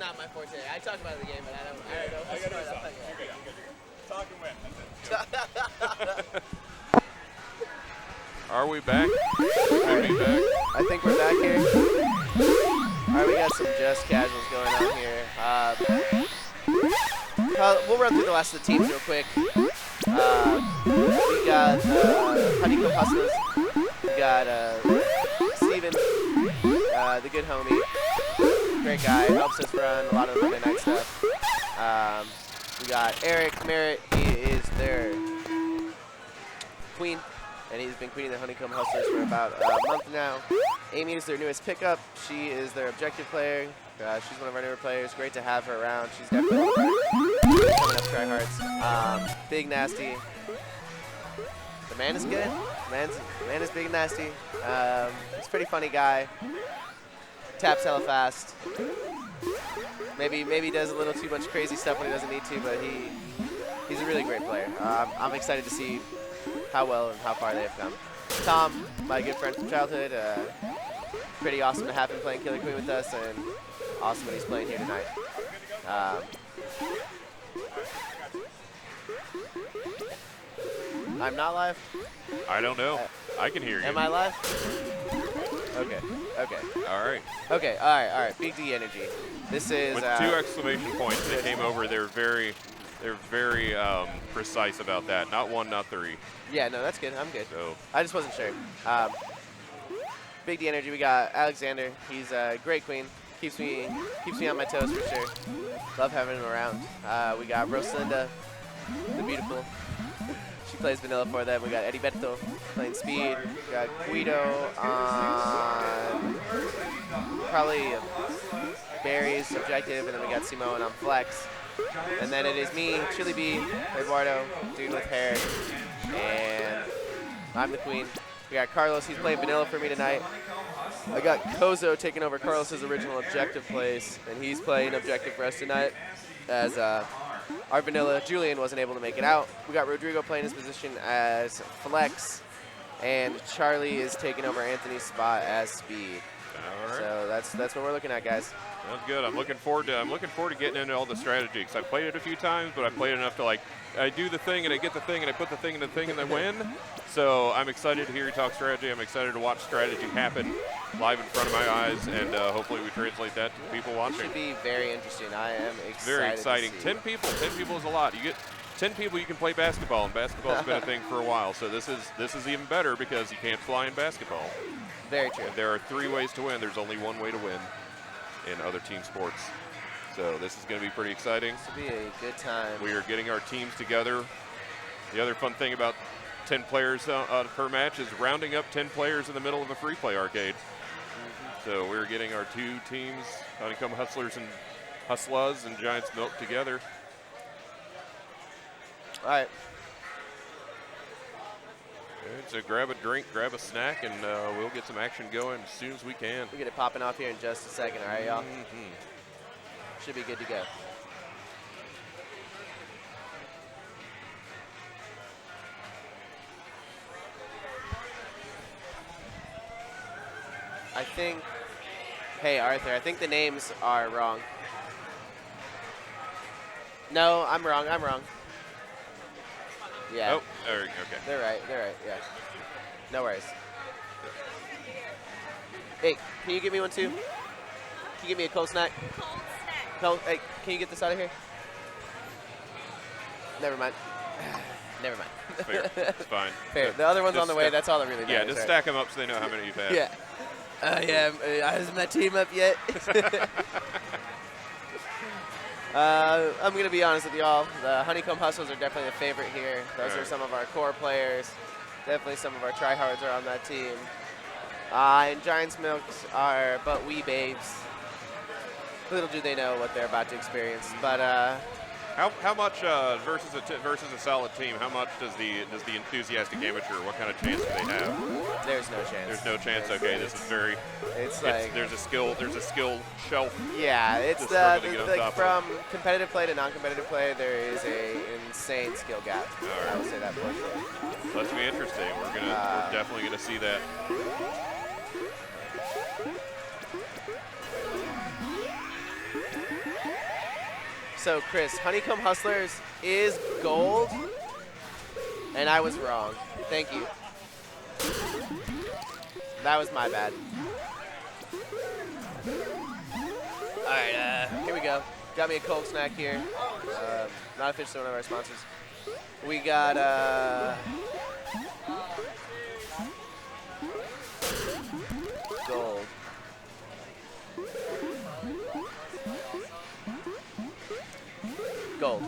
not my forte. I talk about the game, but I don't know. I got to do something. You're good. Talk and win. That's it. Are we back? Are we back? I think we're back here. All right, we got some just casuals going on here. We'll run through the last of the teams real quick. We got Honeycomb Hustlers. We got Steven, the good homie. Great guy, helps us run a lot of the Monday night stuff. We got Eric Merritt. He is their queen, and he's been queening the Honeycomb Hustlers for about a month now. Amy is their newest pickup. She is their objective player. She's one of our newer players. Great to have her around. She's definitely one of our coming up tryhards. Big Nasty. The man is good. Man is big and nasty. He's a pretty funny guy. Taps hella fast. Maybe does a little too much crazy stuff when he doesn't need to, but he's a really great player. I'm excited to see how well and how far they have come. Tom, my good friend from childhood, pretty awesome to have him playing Killer Queen with us, and awesome that he's playing here tonight. I'm not live? I don't know. I can hear you. Am I live? Okay. All right. Okay, all right. Big D Energy. This is... With 2 exclamation points, they came over. They're very precise about that. Not 1, not 3. Yeah, no, that's good. I'm good. So I just wasn't sure. Big D Energy, we got Alexander. He's a great queen. Keeps me on my toes for sure. Love having him around. We got Rosalinda, the beautiful. She plays vanilla for them. We got Eddie Beto playing speed. We got Guido on probably Barry's objective, and then we got Simone on flex. And then it is me, Chili B, Eduardo, dude with hair, and I'm the queen. We got Carlos, he's playing vanilla for me tonight. I got Kozo taking over Carlos's original objective place, and he's playing objective for us tonight as our vanilla Julian wasn't able to make it out. We got Rodrigo playing his position as flex, and Charlie is taking over Anthony's spot as speed. all right. So that's what we're looking at, guys. Sounds good. I'm looking forward to getting into all the strategy, because I've played it a few times, but I've played enough to, like, I do the thing and I get the thing and I put the thing in the thing and I win. So I'm excited to hear you talk strategy. I'm excited to watch strategy happen live in front of my eyes, and hopefully we translate that to people watching. It should be very interesting. I am excited. Very exciting. To see. 10 people is a lot. You get 10 people, you can play basketball, and basketball's been a thing for a while. So this is even better because you can't fly in basketball. Very true. And there are 3 ways to win. There's only 1 way to win in other team sports. So this is going to be pretty exciting. This will be a good time. We are getting our teams together. The other fun thing about 10 players per match is rounding up 10 players in the middle of a free play arcade. So we're getting our 2 teams, Honeycomb Hustlers and Hustlers and Giants Milk together. All right. Good, so grab a drink, grab a snack, and we'll get some action going as soon as we can. We'll get it popping off here in just a second, all right, y'all? Should be good to go. I think, hey, Arthur, I think the names are wrong. No, I'm wrong. Yeah. Oh, okay. They're right, yeah. No worries. Hey, can you give me one too? Can you give me a cold snack? Cold, hey, can you get this out of here? Never mind. Never mind. Fair. It's fine. Fair. The other one's Just on the way. That's all that really matters. Yeah, just stack them up so they know how many you've had. Yeah. Hasn't my team up yet? I'm going to be honest with y'all. The Honeycomb Hustles are definitely a favorite here. Those are some of our core players. Definitely some of our tryhards are on that team. And Giants Milks are but wee babes. Little do they know what they're about to experience. But how much versus a solid team? How much does the enthusiastic amateur? What kind of chance do they have? there's no chance. There's no chance. Okay, this is very. It's like there's a skill shelf. yeah, it's to struggle to get on like top of. from competitive play to non-competitive play, there is a insane skill gap. right. I would say that for sure. Let's be interesting. We're definitely gonna see that. So Chris, Honeycomb Hustlers is gold, and I was wrong. Thank you. That was my bad. All right, here we go. Got me a cold snack here. Not officially one of our sponsors. We got gold. Gold.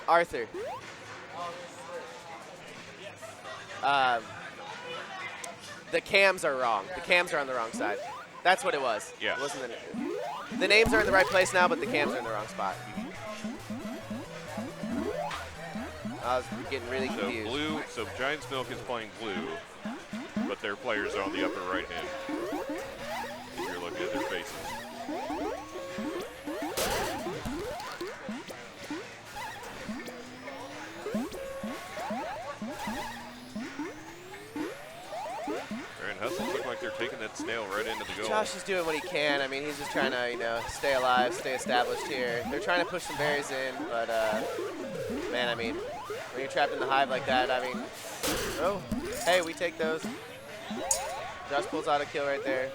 Arthur. The cams are wrong. The cams are on the wrong side. That's what it was. Yeah. It wasn't the names are in the right place now, but the cams are in the wrong spot. I was getting really So confused. blue. So Giants Milk is playing blue, but their players are on the upper right hand. If you're looking at their faces. And Hustles look like they're taking that snail right into the goal. Josh is doing what he can. I mean, he's just trying to, stay alive, stay established here. They're trying to push some berries in, but, man, I mean, when you're trapped in the hive like that, I mean, oh, hey, we take those. Josh pulls out a kill right there.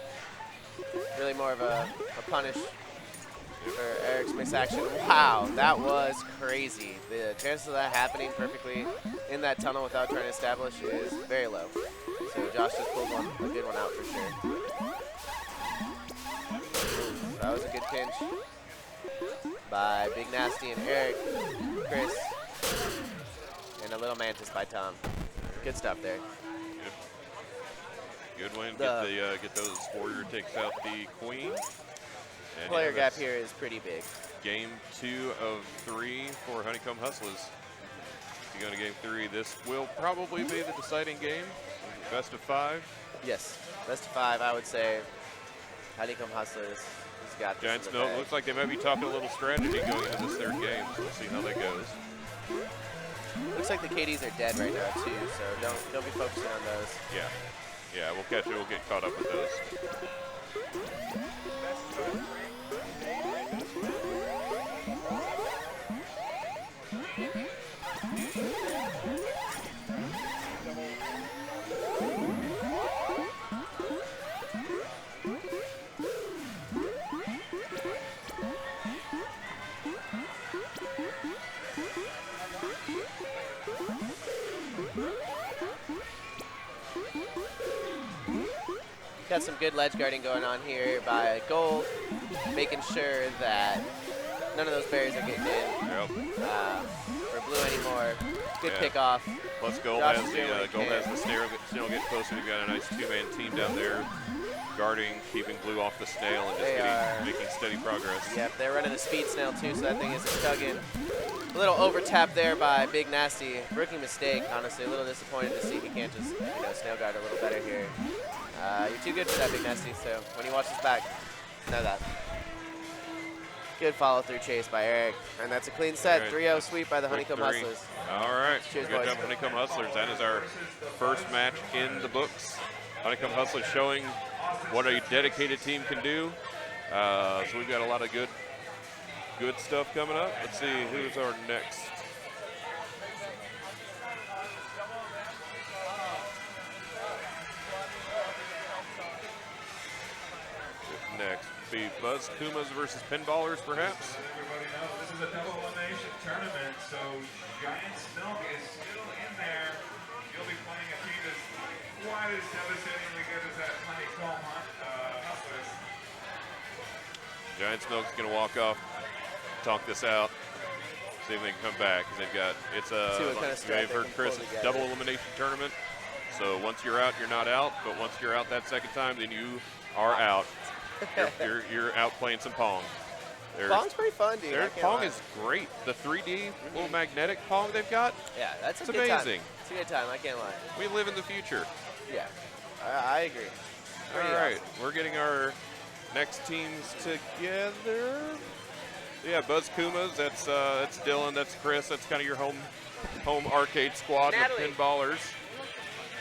Really more of a punish for Eric's misaction. Wow, that was crazy. The chances of that happening perfectly in that tunnel without trying to establish is very low. So Josh just pulled a good one out for sure. Ooh, that was a good pinch by Big Nasty and Eric, Chris, and a little mantis by Tom. Good stuff there. Good win. Get those warrior takes out the queen. And Player yeah, gap that's here is pretty big. Game 2 of 3 for Honeycomb Hustlers. If you go to game 3, this will probably be the deciding game. Best of 5. Yes, best of 5, I would say. Honeycomb Hustlers has got this Giants in the Milk bag. looks like they might be talking a little strategy going into this third game. So we'll see how that goes. Looks like the KDs are dead right now too, so don't be focusing on those. Yeah. Yeah, we'll catch it. We'll get caught up with those. Got some good ledge guarding going on here by Gold, making sure that none of those berries are getting in Yep. for Blue anymore. Good Yeah. pickoff. Plus Gold Josh has is doing what he the can. snail getting closer. We've got a nice 2-man team down there, guarding, keeping Blue off the snail, and just making steady progress. Yep, they're running the speed snail too, so that thing isn't chugging. A little over tap there by Big Nasty. Rookie mistake, honestly. A little disappointed to see he can't just snail guard a little better here. You're too good for that, Big Nasty, so when he watches back, know that. Good follow-through chase by Eric, and that's a clean set. All right. 3-0 sweep by the Quick Honeycomb 3. Hustlers. All right. Cheers, Good boys. job, Honeycomb Hustlers. That is our first match in the books. Honeycomb Hustlers showing what a dedicated team can do. So we've got a lot of good stuff coming up. Let's see who's our next. Next be Buzz Kumas versus Pinballers, perhaps. Everybody knows this is a double elimination tournament, so Giants Milk is still in there. You'll be playing a team that's quite as devastatingly good as that Honeycomb Hustlers. Giants Milk's gonna walk off, talk this out, see if they can come back. Cause they've got See what kind of you may have strat they heard can Chris, pull it's together. double elimination tournament. So once you're out, you're not out. But once you're out that second time, then you are out. You're out playing some Pong. Pong's pretty fun, dude. I Their can't Pong lie. is great. The 3D little magnetic Pong they've got. Yeah, that's a It's good time. amazing. It's a good time, I can't lie. We live in the future. Yeah, I agree. All Pretty right, awesome. we're getting our next teams together. Yeah, Buzz Kumas, that's Dylan, that's Chris, that's kind of your home arcade squad Natalie. with Pinballers,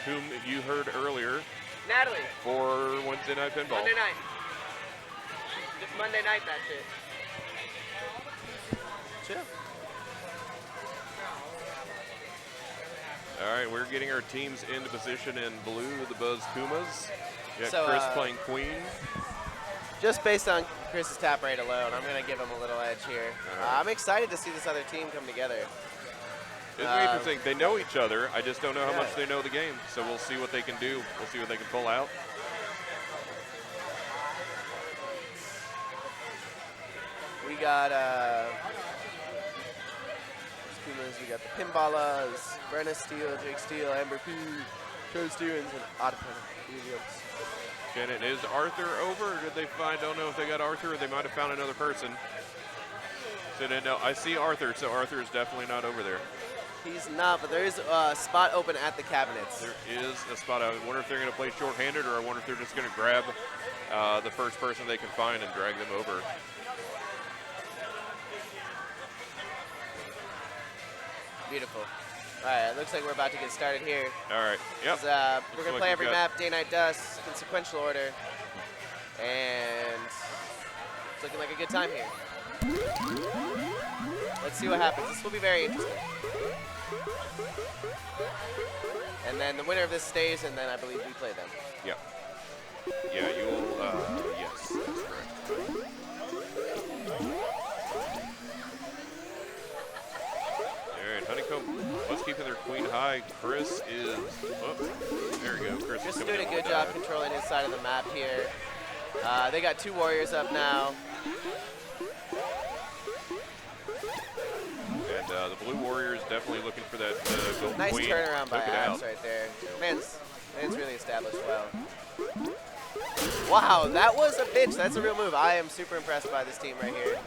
whom you heard earlier. Natalie, for Wednesday Night Pinball. Monday night. Just Monday night, that shit. Chill. All right, we're getting our teams into position in blue, the Buzz Kumas. Yeah, So, Chris playing Queen. Just based on Chris's tap rate alone, I'm going to give him a little edge here. Alright. I'm excited to see this other team come together. It's very interesting. They know each other. I just don't know how Yeah. much they know the game. So we'll see what they can do. We'll see what they can pull out. We got Kumas, we got the Pinballas, Brenna Steele, Jake Steele, Amber P, Joe Stevens, and Ottopin Williams. Shannon, is Arthur over? Or did they find? Don't know if they got Arthur or they might have found another person. So no, I see Arthur. So Arthur is definitely not over there. He's not, but there is a spot open at the cabinets. There is a spot. I wonder if they're going to play shorthanded, or I wonder if they're just going to grab the first person they can find and drag them over. Beautiful. All right, looks like we're about to get started here. All right. Yep. We're going to play every map, day, night, dusk, in sequential order. And it's looking like a good time here. Let's see what happens. This will be very interesting. And then the winner of this stays, and then I believe we play them. Yep. Yeah, you will. Yes, that's correct. All right, Honeycomb. Let's keep their queen high. Chris is. Oh, there we go. Chris Just is doing coming a in good with job that. controlling his side of the map here. They got 2 warriors up now. And the blue warrior is definitely looking for that gold Nice queen. turnaround by Took it Abs out. right there. Man's really established well. Wow, that was a pitch. That's a real move. I am super impressed by this team right here.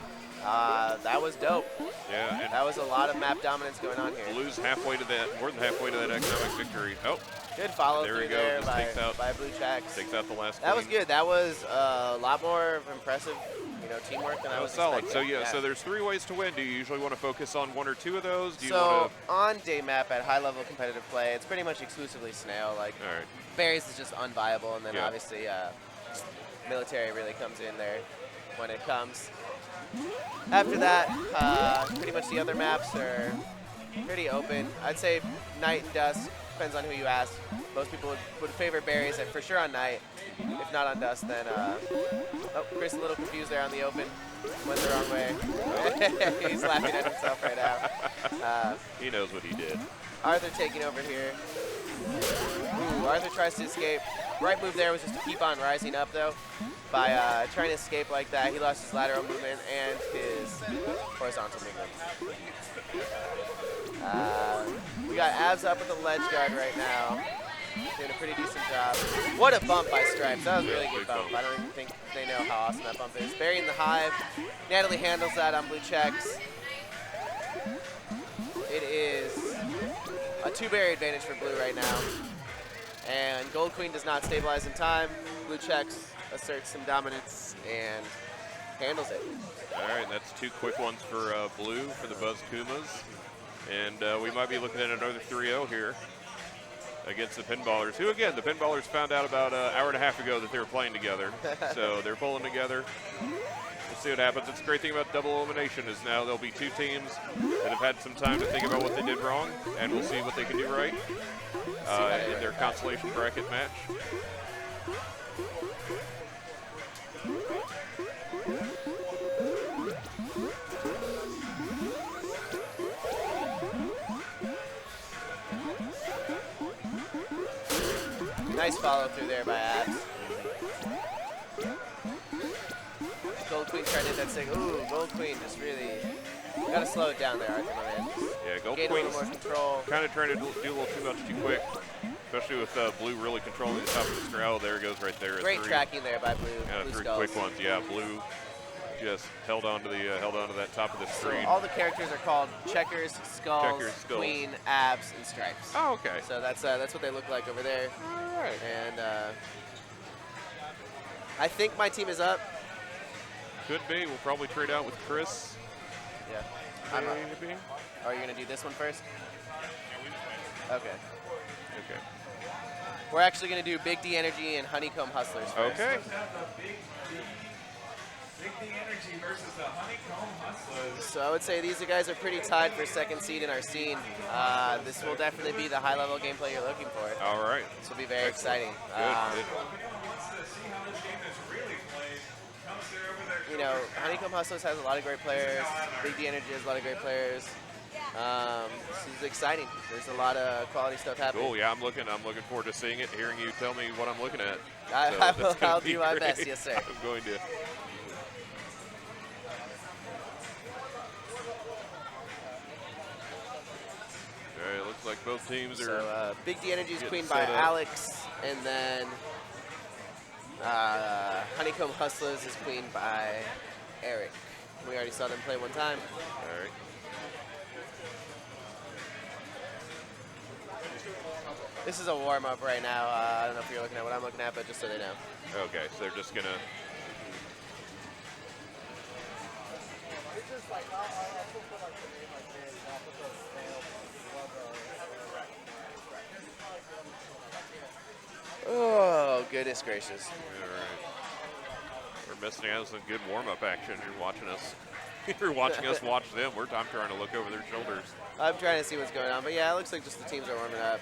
That was dope. Yeah, and That was a lot of map dominance going on here. blue's halfway to that, more than halfway to that economic victory. Oh, Good follow There we through go. there Just by, takes out- by Blue Checks. takes out the last That was queen. good. That was a lot more impressive, teamwork than I That was was solid. expecting. So so there's 3 ways to win. Do you usually want to focus on 1 or 2 of those? Do you So want on day map at high level competitive play, it's pretty much exclusively snail. Like to? All right. berries is just unviable, and then Yeah. obviously military really comes in there when it comes. After that, pretty much the other maps are pretty open. I'd say night and dusk, depends on who you ask. Most people would favor berries, and for sure on night. If not on dusk, then oh, Chris a little confused there on the open. Went the wrong way. He's laughing at himself right now. He knows what he did. Arthur taking over here. Ooh, Arthur tries to escape. Right move there was just to keep on rising up, though. By trying to escape like that, he lost his lateral movement and his horizontal movement. We got Abs up with the ledge guard right now. Doing a pretty decent job. What a bump by Stripes. That was a really good Big bump. bump. I don't even think they know how awesome that bump is. Burying the hive. Natalie handles that on Blue Checks. It is a 2-berry advantage for Blue right now. And Gold Queen does not stabilize in time. Blue Checks asserts some dominance and handles it. All right, that's 2 quick ones for blue for the Buzz Kumas. And we might be looking at another 3-0 here against the Pinballers, who, again, the Pinballers found out about an hour and a half ago that they were playing together. So they're pulling together. We'll see what happens. It's a great thing about double elimination is now there'll be 2 teams that have had some time to think about what they did wrong, and we'll see what they can do right in their consolation bracket match. Nice follow through there by Abs. Gold Queen trying to hit that thing. Ooh, Gold Queen just really gotta slow it down there, Arthur, my man. Yeah, Gold Gain a Queen's little more control. kind of trying to do a little too much too quick, especially with blue really controlling the top of the scroll. There it goes right there. Great 3. tracking there by Blue. Yeah, Blue 3 Skulls. quick ones. Yeah, blue just held on to that top of the So screen. all the characters are called Checkers, Skulls, Checkers, Skulls. Queen, Abs, and Stripes. Oh, okay. So that's what they look like over there. All right. And I think my team is up. Could be. We'll probably trade out with Chris. Yeah. I'm up. maybe? Oh, you're gonna do this one first? Okay. Okay. We're actually gonna do Big D Energy and Honeycomb Hustlers first. Okay. Let's have the Big D Energy versus the Honeycomb Hustlers. So I would say these guys are pretty tied for second seed in our scene. This will definitely be the high-level gameplay you're looking for. All right. This will be very exciting. Good. Good. If anyone wants to see how this game is really played, come sit over there. You know, Honeycomb Hustlers has a lot of great players. Big D Energy has a lot of great players. This is exciting. There's a lot of quality stuff happening. Cool. Yeah, I'm looking forward to seeing it, hearing you tell me what I'm looking at. I'll do my best, yes, sir. I'm going to. All right, looks like both teams are. So Big D Energy is getting queened by set up. Alex, and then Honeycomb Hustlers is queened by Eric. We already saw them play one time. All right. This is a warm-up right now. I don't know if you're looking at what I'm looking at, but just so they know. Okay, so they're just gonna. Oh, goodness gracious. All right. We're missing out on some good warm-up action. You're watching us. You're watching us watch them. I'm trying to look over their shoulders. I'm trying to see what's going on, but yeah, it looks like just the teams are warming up.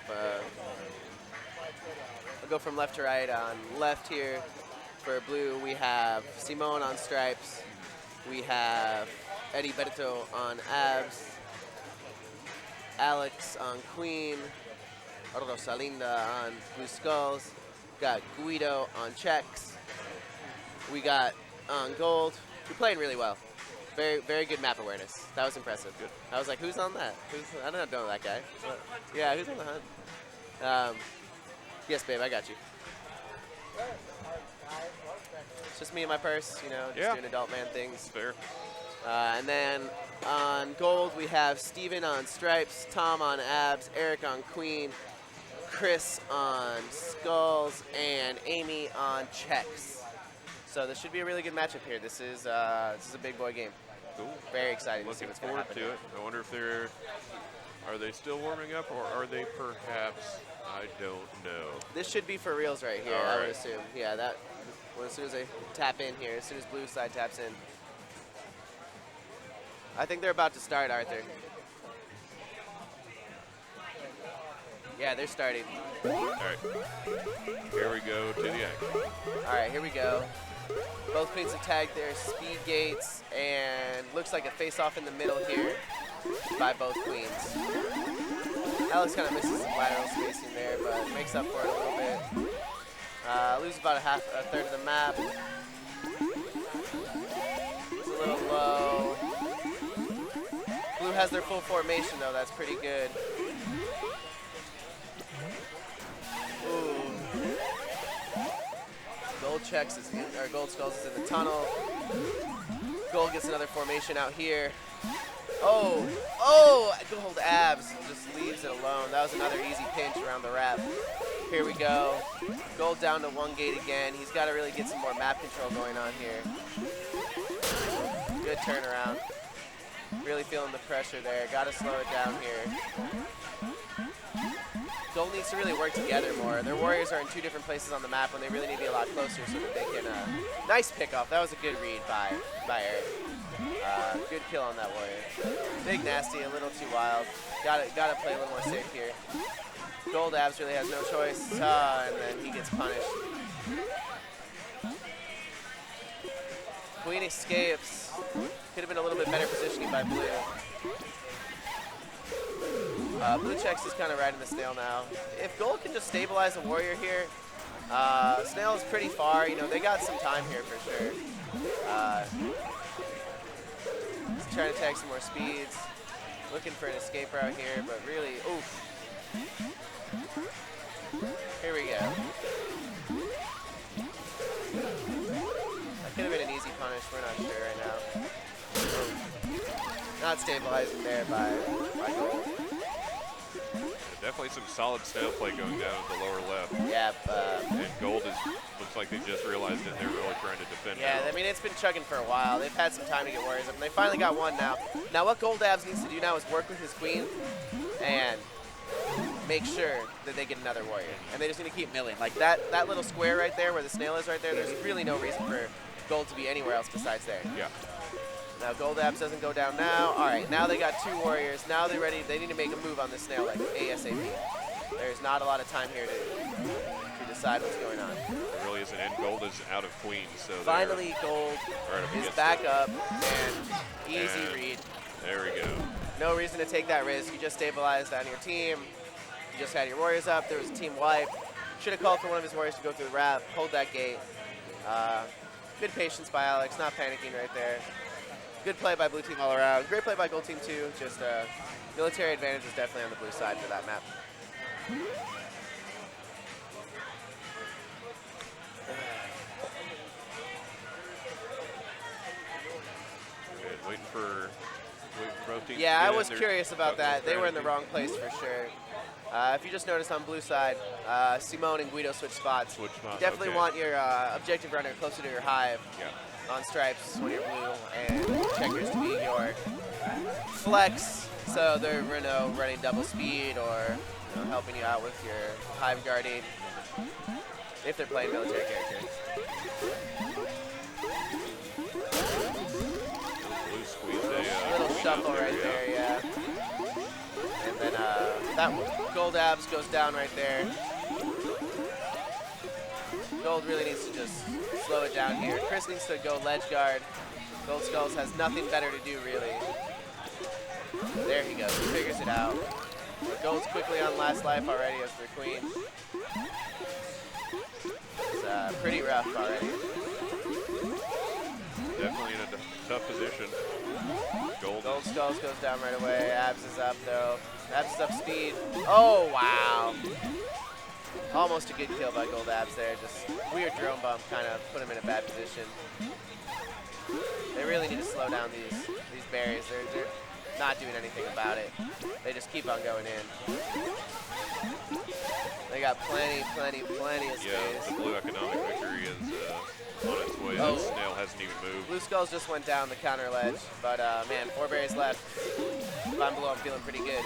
I'll go from left to right. On left here for blue, we have Simone on stripes. We have Eddie Berto on abs. Alex on queen. Rosalinda on blue skulls. Got Guido on checks. We got on gold. We're playing really well. Very, very good map awareness. That was impressive. Good. I was like, who's on that? I don't know that guy. But, yeah, who's on the hunt? Yes, babe, I got you. It's just me and my purse, you know, just doing adult man things. Fair. And then on gold, we have Steven on stripes, Tom on abs, Eric on queen, Chris on skulls, and Amy on checks. So this should be a really good matchup here. This is a big boy game. Cool. Very exciting to see Looking what's going to forward happen. to it. I wonder if are they still warming up, or are they perhaps? I don't know. This should be for reals right here, All I would right. assume. Yeah, as soon as they tap in here, as soon as blue side taps in. I think they're about to start, Arthur. Yeah, they're starting. All right. Here we go to the action. All right, here we go. Both queens have tagged their speed gates, and looks like a face-off in the middle here by both queens. Alex kind of misses some lateral spacing there, but makes up for it a little bit. Loses about a third of the map. It's a little low. Blue has their full formation though. That's pretty good. Ooh. Gold Skulls is in the tunnel. Gold gets another formation out here. Oh, Gold abs just leaves it alone. That was another easy pinch around the wrap. Here we go. Gold down to one gate again. He's got to really get some more map control going on here. Good turnaround. Really feeling the pressure there. Got to slow it down here. Gold needs to really work together more. Their warriors are in two different places on the map when they really need to be a lot closer so that they can. Nice pickoff. That was a good read by Eric. Good kill on that warrior. Big Nasty, a little too wild. Gotta play a little more safe here. Gold abs really has no choice, and then he gets punished. Queen escapes. Could have been a little bit better positioning by blue. Blue checks is kind of riding the snail now. If gold can just stabilize a warrior here, snail is pretty far. You know, they got some time here for sure. He's trying to tag some more speeds. Looking for an escape route here, but really, oof. Here we go. That could have been an easy punish. We're not sure right now. Not stabilizing there by gold. Definitely some solid snail play going down at the lower left. Yeah, And Gold looks like they just realized it. They're really trying to defend yeah, now. I mean, it's been chugging for a while. They've had some time to get warriors up, and they finally got one now. Now what Gold Abs needs to do now is work with his queen and make sure that they get another warrior. And they just need to keep milling. Like that little square right there where the snail is right there, there's really no reason for Gold to be anywhere else besides there. Yeah. Now Gold Abs doesn't go down now. All right, now they got 2 warriors. Now they're ready. They need to make a move on this snail like ASAP. There's not a lot of time here to decide what's going on. There really isn't. And Gold is out of queen, so Finally, Gold right up is against back it. up and easy And read. there we go. No reason to take that risk. You just stabilized on your team. You just had your warriors up. There was a team wipe. Should have called for one of his warriors to go through the wrap, hold that gate. Good patience by Alex, not panicking right there. Good play by blue team all around. Great play by gold team too. Just military advantage is definitely on the blue side for that map. Good. Waiting for both teams. Yeah, to I get was in. curious about They're that. They were in the strategy. wrong place for sure. If you just noticed on blue side, Simone and Guido switch spots. Switch spots, You definitely okay. want your objective runner closer to your hive Yeah. on stripes when you're blue, and checkers to be your flex. So they're running double speed or helping you out with your hive guarding if they're playing military characters. Blue squeeze a Little queen shuffle out right yeah. there, yeah. And then that gold abs goes down right there. Gold really needs to just slow it down here. Chris needs to go ledge guard. Gold Skulls has nothing better to do, really. There he goes. He figures it out. Gold's quickly on last life already as their queen. It's pretty rough already. Definitely in a tough position. Gold. Gold Skulls goes down right away. Abs is up, though. Abs is up speed. Oh, wow. Almost a good kill by Gold Abs there. Just weird drone bump kind of put him in a bad position. They really need to slow down these berries. They're not doing anything about it. They just keep on going in. They got plenty of space. Yeah, the blue economic victory is on its way. Oh. The snail hasn't even moved. Blue Skulls just went down the counter ledge, but man, 4 berries left. If I'm blue, I'm feeling pretty good.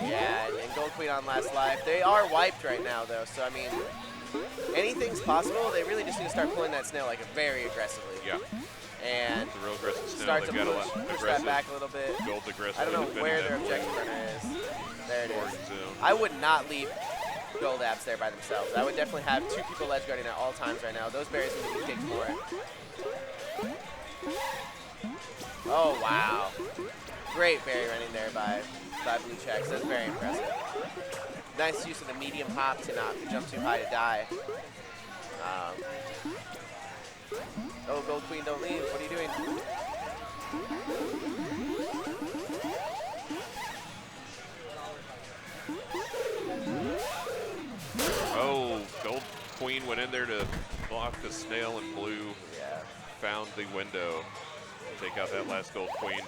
Yeah, and Gold Queen on last life. They are wiped right now, though, so I mean, anything's possible. They really just need to start pulling that snail like very aggressively. Yeah, And it's a real aggressive snail. start to They've got a push lot that aggressive. back a little bit. Gold's aggressive. I don't know where their objective runner is. There it Boarding is. zone. I would not leave Gold Abs there by themselves. I would definitely have 2 people ledge guarding at all times right now. Those berries need to be kicked more. Oh, wow. Great berry running there by Blue Checks. That's very impressive. Nice use of the medium hop to not jump too high to die. Oh, Gold Queen, don't leave. What are you doing? Oh, Gold Queen went in there to block the snail, and blue Yeah. found the window to take out that last Gold Queen.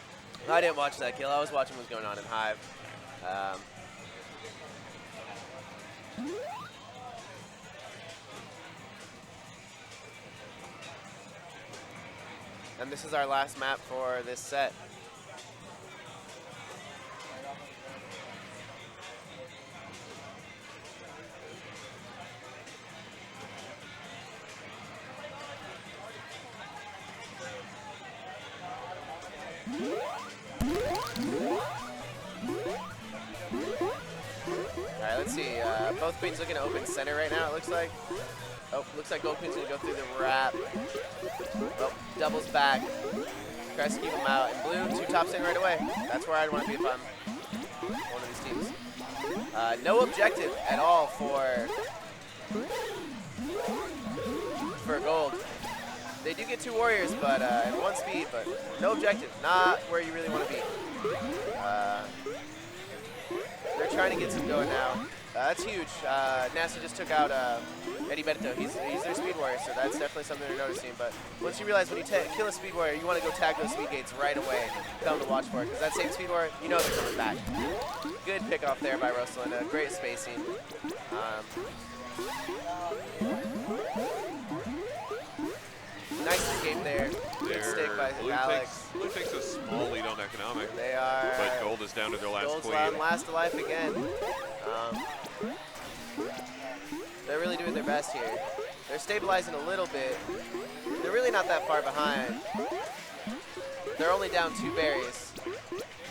I didn't watch that kill. I was watching what was going on in Hive. And this is our last map for this set. All right, let's see. Both queens looking to open center right now, it looks like. Oh, looks like Gold Queen's gonna go through the wrap. Oh, doubles back. Tries to keep him out. And blue, 2 top in right away. That's where I'd want to be if I'm one of these teams. No objective at all for gold. They do get 2 warriors, but and 1 speed, but no objective. Not where you really want to be. They're trying to get some going now. That's huge. Nasty just took out Eddie Bento, he's their speed warrior, so that's definitely something they're noticing. But once you realize when you kill a speed warrior, you want to go tag those speed gates right away. Tell them to watch for it, because that same speed warrior, you know they're coming back. Good pick off there by Rosalinda. Great spacing. Nice escape there. Good stick by Alex. Blue takes a small lead on economic. They are. But Gold is down to their last Gold's queen. on last alive again. They're really doing their best here. They're stabilizing a little bit. They're really not that far behind. They're only down 2 berries.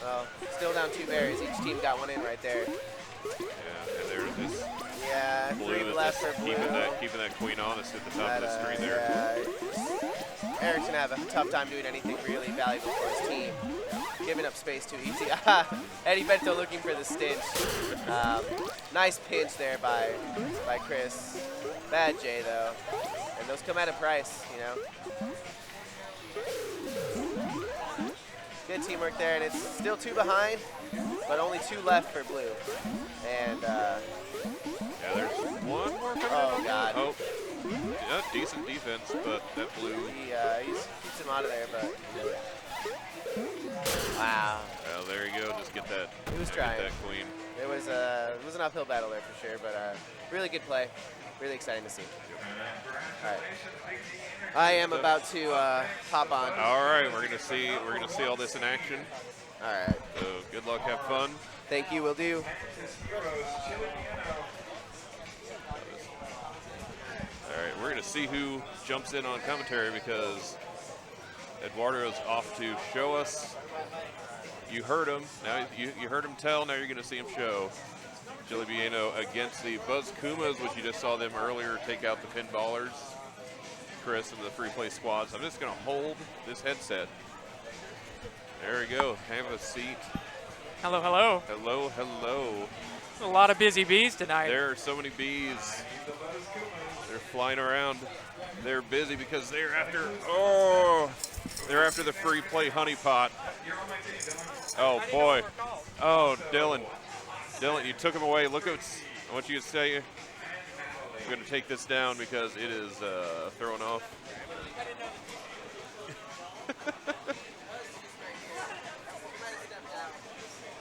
Well, still down 2 berries. Each team got one in right there. Yeah, and they're just Yeah, Blue 3 is left just for Blue. keeping that queen honest at the top of the screen there. Yeah, Eric's gonna have a tough time doing anything really valuable for his team. Giving up space too easy. Eddie Bento looking for the stinch. Nice pinch there by Chris. Bad J though. And those come at a price, you know. Good teamwork there, and it's still 2 behind, but only 2 left for Blue. And Yeah, there's one more coming oh in. god. Oh, yeah, decent defense, but that Blue. He keeps him out of there, but wow. Well, there you go. Just get that. He was get trying. that queen. It was an uphill battle there for sure, but really good play. Really exciting to see. All right. I am about to hop on. All right, we're gonna see all this in action. All right. So good luck, have fun. Thank you, will do. All right, we're gonna see who jumps in on commentary because Eduardo's off to show us. You heard him. Now you heard him tell. Now you're gonna see him show. Jilly Bieno against the Buzz Kumas, which you just saw them earlier take out the pinballers. Chris and the free play squads. I'm just gonna hold this headset. There we go. Have a seat. Hello, hello. Hello, hello. A lot of busy bees tonight. There are so many bees. They're flying around. They're busy because they're after the free play honeypot. Oh boy. Oh, Dylan. Dylan, you took him away. Look at, I want you to say, I'm going to take this down because it is thrown off.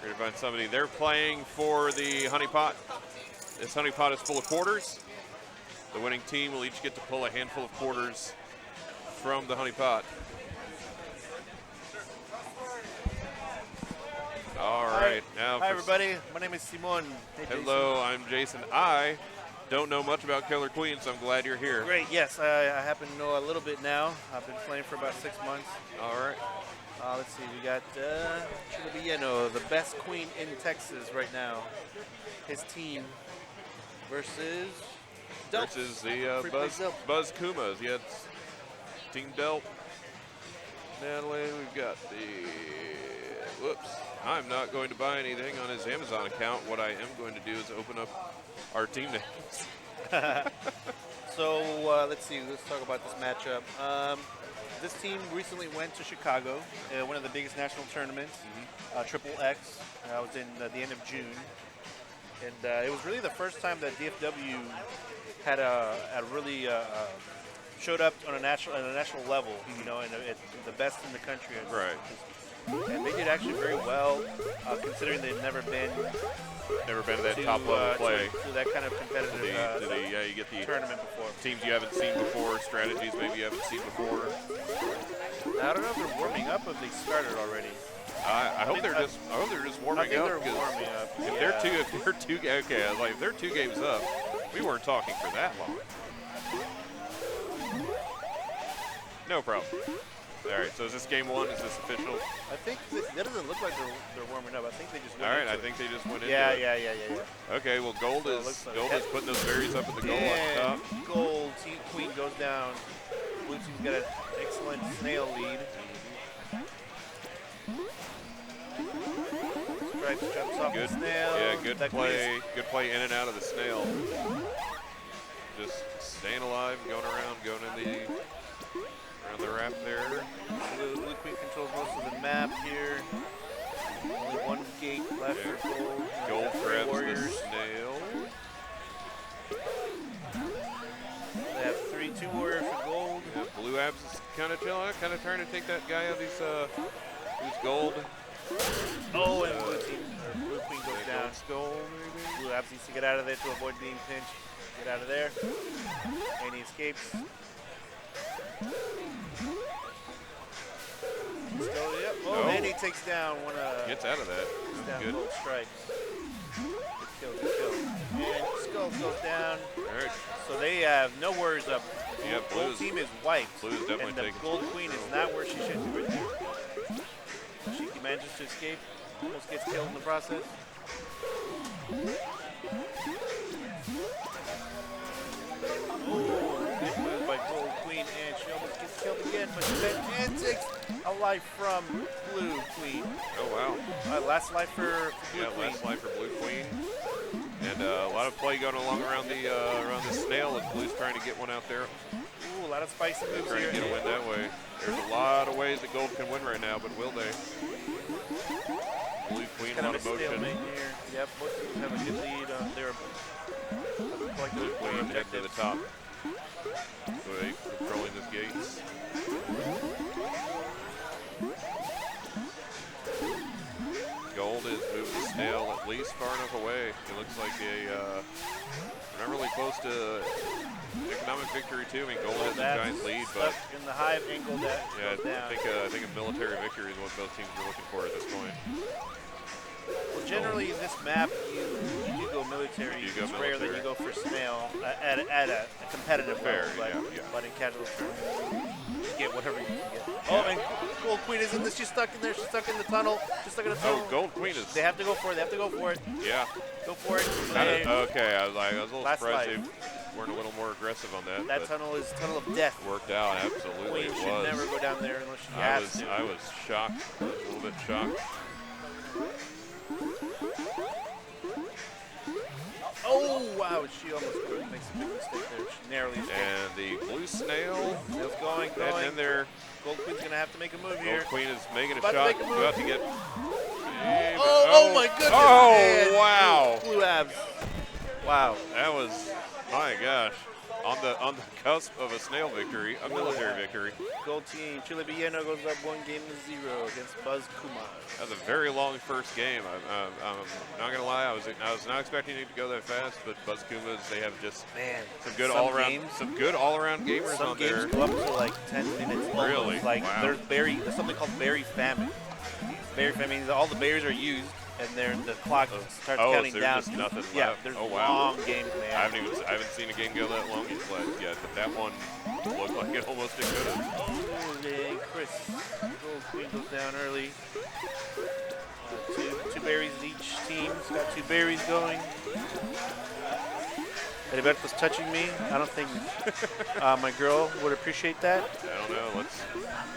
We're going to find somebody. They're playing for the honeypot. This honeypot is full of quarters. The winning team will each get to pull a handful of quarters from the honeypot. All right, now Hi everybody, my name is Simon. Hey, hello, I'm Jason. I don't know much about Killer Queen, so I'm glad you're here. Jason. Great, yes, I happen to know a little bit now. I've been playing for about 6 months. All right. Let's see, we got Jilly Bieno, the best queen in Texas right now. His team versus Delp. Versus the Free play Delp. Buzz Kumas. Yeah, it's Team Delp. Natalie, we've got the, whoops. I'm not going to buy anything on his Amazon account. What I am going to do is open up our team names. So let's see, let's talk about this matchup. This team recently went to Chicago, one of the biggest national tournaments, Triple X. It was in the end of June. And it was really the first time that DFW had really showed up on a national level, you know, and the best in the country. Right. And they did actually very well, considering they've never been to that to, top level play. to that kind of competitive Yeah, you get the tournament before. teams you haven't seen before, strategies maybe you haven't seen before. I don't know if they're warming up or if they started already. I hope they're just warming I think up. they're 'cause warming up. If yeah. they're 2 games up, we weren't talking for that long. No problem. All right, so is this game 1? Is this official? I think that doesn't look like they're warming up. I think they just went All right, into I it. think they just went into Yeah. it. Okay, well, Gold So it is looks like- is putting those berries up at the goal And on top. Gold, Team Queen goes down. Blue team's got an excellent snail lead. Stripes jumps off Good, the snail. yeah, good That queen is- play. Good play in and out of the snail. Just staying alive, going around the wrap there. Blue queen controls most of the map here. Only one gate left Yeah. for Gold. Gold Three grabs the warriors. snail. Abs is kind of chilling, kind of trying to take that guy out. Who's gold. Oh, and blue queen goes down. Skull, maybe? Blue Abs needs to get out of there to avoid being pinched. Get out of there. And he escapes. Still, yep. Oh, No. and he takes down one. Gets out of that. Takes down Good. Gold Stripes. Good kill, good kill. And Skull goes down. All right. So they have no worries up. Yeah, Gold Blue's- team is wiped. Blue's definitely and the taking Gold some Queen is control. not where she should be right there. She manages to escape. Almost gets killed in the process. Good move by Gold Queen, and she almost gets killed again, but she then takes a life from Blue Queen. Oh, wow. Last life for Blue Yeah, Queen. last life for Blue Queen. And a lot of play going along around the snail as Blue's trying to get one out there. Ooh, a lot of spicy moves Trying here. to get a win that way. There's a lot of ways that Gold can win right now, but will they? Blue Queen, a Kind lot of of a stalemate motion. here. Yep, both teams have a good lead on their Blue collective Queen head to the objectives. top. So they controlling this gates. Gold is moving the snail at least far enough away. It looks like not really close to economic victory too. I mean, Gold has a That's giant lead, stuck but in the hive angle that yeah, goes down. I think a military victory is what both teams are looking for at this point. Well, generally in this map, you do go military. You go it's rare that military. you go for snail at a competitive Fair, level, yeah. but in casual tournaments, you get whatever you can get. Oh, and Gold Queen is in this. She's stuck in there. She's stuck in the tunnel. She's stuck in the tunnel. Oh, Gold Queen is They have to go for it. They have to go for it. yeah. Go for it. Kinda- And okay, I was a little Last surprised life. they weren't a little more aggressive on that. that but tunnel is tunnel of death. worked out absolutely. Queen It should was. never go down there unless she I has was to. I was shocked. I was a little bit shocked. Oh, wow. She almost makes a big mistake there. She narrowly escaped. And the blue snail It's going, heading going. in there. Gold Queen's going to have to make a move here. Gold Queen is making a About to shot. make a move. About to get. Oh my goodness. Oh, And wow. Blue Abs. Wow. That was, my gosh, on the cusp of a snail victory, a military victory. Gold team. Chile Villeno goes up 1-0 against Buzz Kumar. That was a very long first game. I'm not gonna lie, I was not expecting it to go that fast, but Buzz Kumas, they have just Man, some good some all around games, gamers some on games there. go up to like 10 minutes. almost. Really? Like Wow. there's something called berry famine. Berry famine means all the berries are used and the clock starts Oh, so counting there's down. just nothing Yeah, left. there's Oh, wow. long games, man. I haven't seen a game go that long yet, but that one looked like it almost could have. Oh, and Chris. Gold Queen goes down early. Two berries each team's got 2 berries going. Heriberto's touching me. I don't think my girl would appreciate that. I don't know.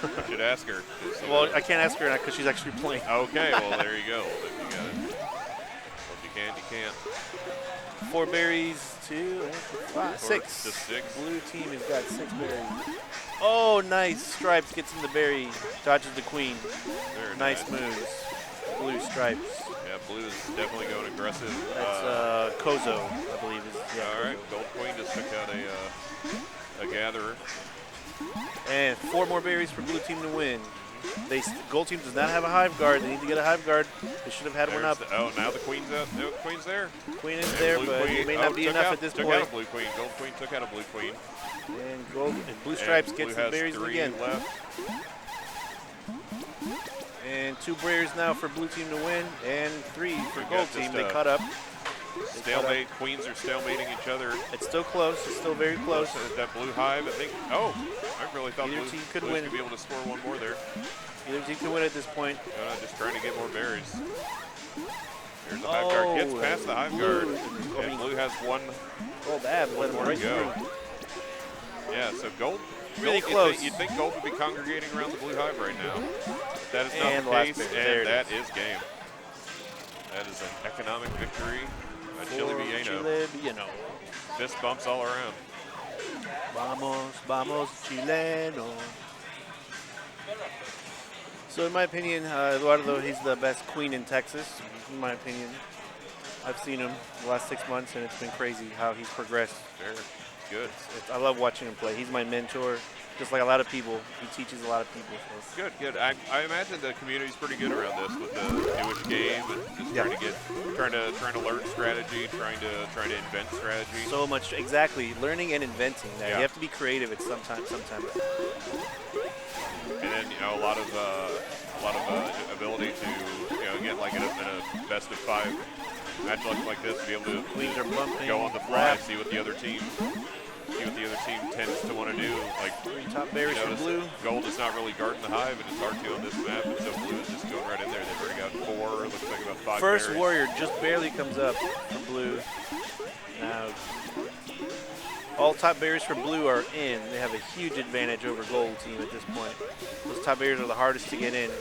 We should ask her. 'Cause, Well, I can't ask her because she's actually playing. okay, well there you go. If you got it. Well, if you can't, you can't. 4 berries, 2, 5, 6. Just 6. Blue team has got 6 berries. Oh, nice. Stripes gets in the berry. Dodges the queen. Very Nice moves. Blue Stripes. Yeah, blue is definitely going aggressive. That's Kozo, I believe. All right, Gold Queen just took out a gatherer. And 4 more berries for blue team to win. Gold team does not have a hive guard. They need to get a hive guard. They should have had one up. Oh, now the queen's up. No, queen's there. Queen is And there, blue but queen, it may not be took enough out, at this took point. out a blue queen. Gold queen took out a blue queen. And blue stripes And gets blue the has berries 3 again. left. And 2 berries now for blue team to win, and 3 for We got gold just team. They a- cut up. Stalemate. Queens are stalemating each other. It's still close. It's still very close. That blue hive, I think. Oh, I really thought Either blue team could blues win. could be able to score one more there. Either team can win at this point. Just trying to get more berries. Here's the hive guard. Gets past the hive guard. And blue has one. Gold Abs let him more to right go. through. Yeah, so gold. Really gold, close. You'd think gold would be congregating around the blue hive right now. That is not And the last case, berry. There and it that is game. That is an economic victory by Chile For Villeno. Chile Villeno. Fist bumps all around. Vamos, vamos, chileno. So in my opinion, Eduardo, he's the best queen in Texas, in my opinion. I've seen him the last 6 months, and it's been crazy how he's progressed. Fair. Good. I love watching him play. He's my mentor. just like a lot of people. He teaches a lot of people. So. Good, good. I imagine the community's pretty good around this with the newish game and just Yeah. trying to learn strategy, trying to invent strategy. So much, exactly. Learning and inventing. That Yeah. you have to be creative at sometimes. And then a lot of ability to get like in a best of 5 match like this, to be able to Queens are bumping. go on the fly, lap. see what the other team tends to want to do. Like Top berries for notice blue. Gold is not really guarding the hive, and it's hard to on this map, and so blue is just going right in there. They've already got 4, looks like about 5 First berries. warrior just barely comes up for blue. Now, all top barriers for blue are in. They have a huge advantage over gold team at this point. Those top barriers are the hardest to get in.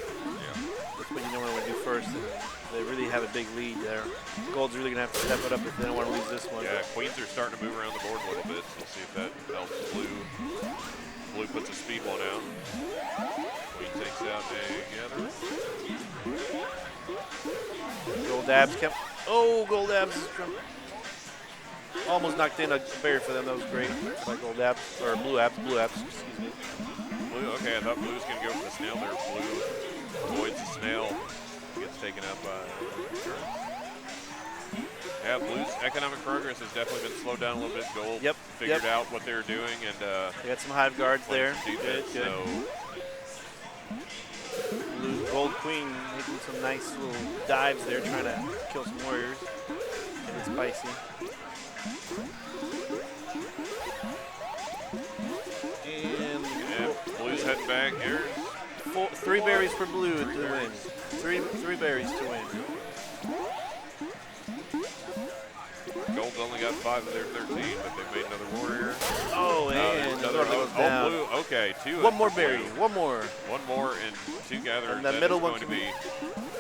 That's what you know what to do first. And they really have a big lead there. Gold's really going to have to step it up if they don't want to lose this one. Yeah, Queens are starting to move around the board a little bit. We'll see if that helps blue. Blue puts a speed one out. Queen takes out a gather. Gold abs kept. Oh, gold abs is almost knocked in a barrier for them. That was great. By gold abs or blue abs. Excuse me. Blue, okay, I thought blue was going to go for the snail there. Blue avoids the snail. Gets taken out by. Yeah, blue's economic progress has definitely been slowed down a little bit. Gold figured out what they were doing and They got some hive guards there. defense, Good. so Blue, gold queen making some nice little dives there, trying to kill some warriors. And it's spicy. And yeah, blue's heading back here. 3 berries for blue to win. Three berries to win. Gold's only got 5 of their 13, but they made another warrior. Oh, and another goes down. blue. Okay, 2. One more berry. One more. One more and 2 gatherers. And the That middle is one going to can be.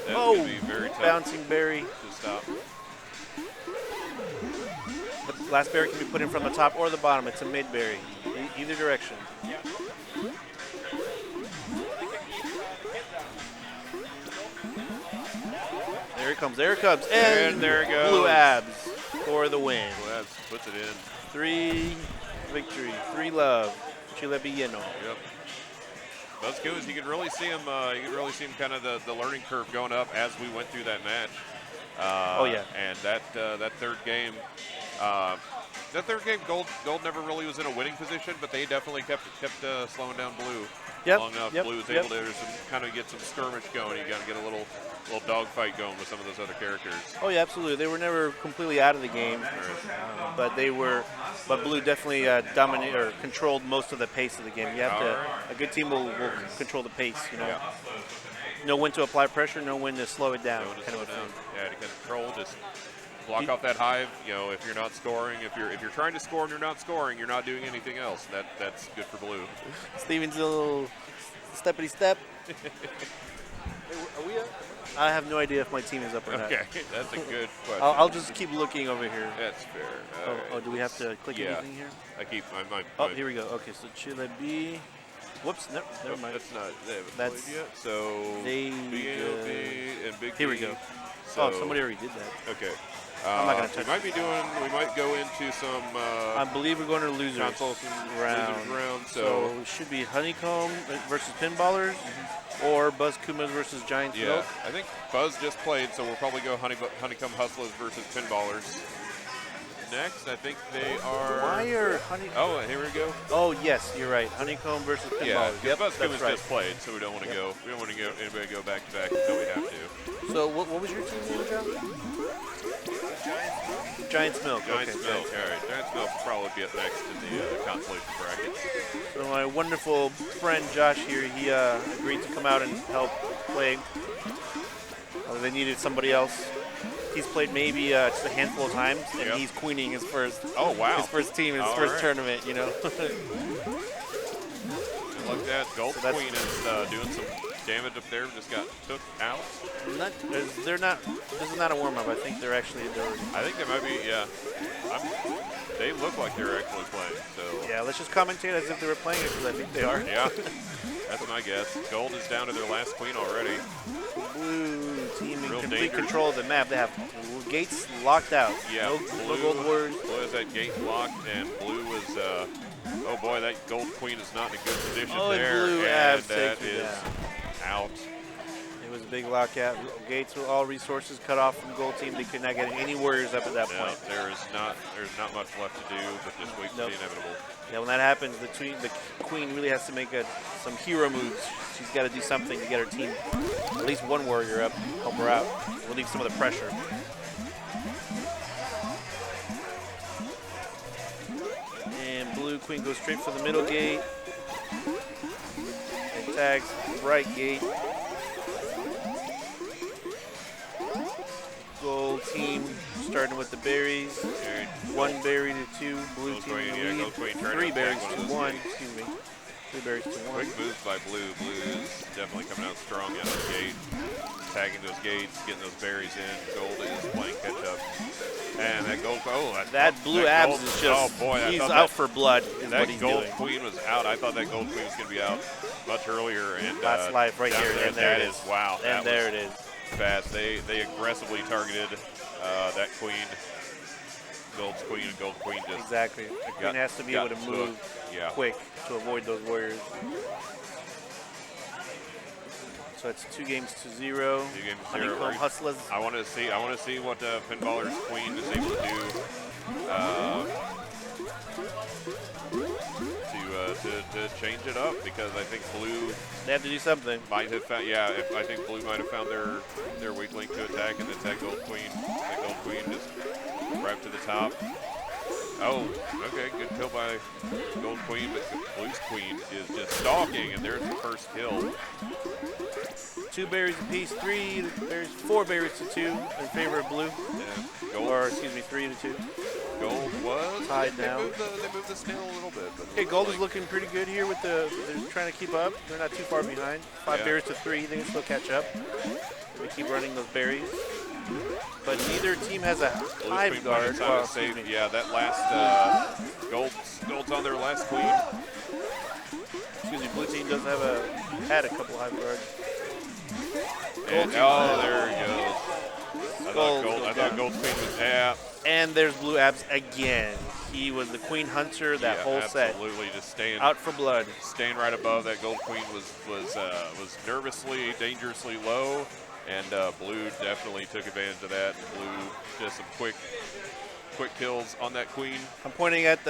That's Oh, going to be very tough bouncing berry. to stop. The last berry can be put in from the top or the bottom. It's a mid berry. Either direction. There it comes. There it comes. And there it goes. Blue abs for the win. Labs puts it in. 3 victory. 3 love. Chile Villeno. Yep. That's good. You can really see him. You can really see him kind of the learning curve going up as we went through that match. Oh, yeah. And that third game, Gold never really was in a winning position, but they definitely kept slowing down Blue long enough. Blue was able to kind of get some skirmish going. You got to get a little dogfight going with some of those other characters. Oh yeah, absolutely. They were never completely out of the game, but Blue definitely dominated or controlled most of the pace of the game. You have to. A good team will control the pace. You know, know when to apply pressure, know when to slow it down. Kind of a thing. Yeah, to control, just block off that hive. You know, if you're not scoring, if you're trying to score and you're not scoring, you're not doing anything else. That's good for Blue. Steven's a little steppity step. Are we up? I have no idea if my team is up or not. Okay, that's a good question. I'll just keep looking over here. That's fair. Oh, do we have to click anything here? I keep my Oh, here we go. Okay, so Chile B. Whoops, never mind. That's not. They haven't That's- played yet. So they, BLB and Big here we B. go. So, Oh, somebody already did that. Okay. I'm not gonna touch We might be doing. We might go into some I believe we're going to losers console round. losers round. So it should be Honeycomb versus Pinballers, or Buzz Kumas versus Giants Yeah, Milk. I think Buzz just played, so we'll probably go Honeycomb Hustlers versus Pinballers. Next, I think they are. Why are Honey? Oh, here we go. Oh yes, you're right. Honeycomb versus Yeah, Pinballers. Buzz that's Kuma's right. just played, so we don't want to go. We don't want to go anybody go back to back until we have to. So what was your team name, John? Giants Milk. Giants Okay, Milk. All right, Giants Milk will probably be up next in the consolation brackets. So my wonderful friend Josh here, he agreed to come out and help play. They needed somebody else. He's played maybe just a handful of times, and he's queening his first. Oh wow! His first team, his first tournament. You know. Look at that, Gold So that's- Queen is doing some damage up there. Just got took out. They're not. This is not a warm up. I think they're actually. I think they might be. Yeah. They look like they're actually playing. So. Yeah. Let's just commentate as if they were playing it because I think they are. Yeah. That's my guess. Gold is down to their last queen already. Blue team in Real complete dangerous. control of the map. They have gates locked out. Yeah. No gold warriors. Blue has that gate locked, and Blue is Oh boy, that gold queen is not in a good position Oh, and there. blue and abs that takes me is out. It was a big lockout. Gates with all resources cut off from gold team. They could not get any warriors up at that Yeah, point. there's not much left to do, but just wait for Nope. the inevitable. Yeah, when that happens, the queen really has to make some hero moves. She's got to do something to get her team at least one warrior up, help her out, relieve some of the pressure. And blue queen goes straight for the middle gate and tags right gate. Gold team starting with the berries. Okay. 1 berry to 2. Blue Gold team queen, in the yeah, lead. gold queen trying to 3 attack berries one of to those 1. gates. Excuse me. 3 berries to 1. Quick moves by blue. Blue is definitely coming out strong out of the gate. Tagging those gates, getting those berries in. Gold is playing catch up. And that gold, That blue that abs gold, is just, oh boy, I he's thought out for blood is that what he's gold doing. queen was out. I thought that gold queen was going to be out much earlier. And Last life right down here, there, and there that it is, is. wow. And that there was it is. fast. They aggressively targeted that queen. Gold's queen and gold queen just Exactly. The queen has to be able to move quick to avoid those warriors. So it's 2 games to 0. 2 games to 0. Honeycomb Hustlers. I want to see what Pinballer's queen is able to do to change it up, because I think blue They have to do something. might have found, I think blue might have found their weak link to attack, and it's that gold queen. That gold queen just right to the top. Oh, okay, good kill by gold queen, but blue's queen is just stalking, and there's the first kill. 2 berries apiece, 3 berries, 4 berries to 2 in favor of blue. And gold, Or excuse me, 3 to 2. gold was Tied they now. moved the scale a little bit, but Okay, gold is looking pretty good here with they're trying to keep up. They're not too far behind. 5 Yeah. berries to 3, they can still catch up. They keep running those berries. But neither team has a Blue's hive queen might guard. have time Well, to excuse save. me. Yeah, that last gold's on their last queen. Excuse me, blue team does have had a couple hive guards. And, oh, there he goes. I thought gold queen was And there's blue abs again. He was the queen hunter that whole set. absolutely just staying Out for blood. staying right above that gold queen was nervously, dangerously low, and blue definitely took advantage of that. Blue just some quick kills on that queen. I'm pointing at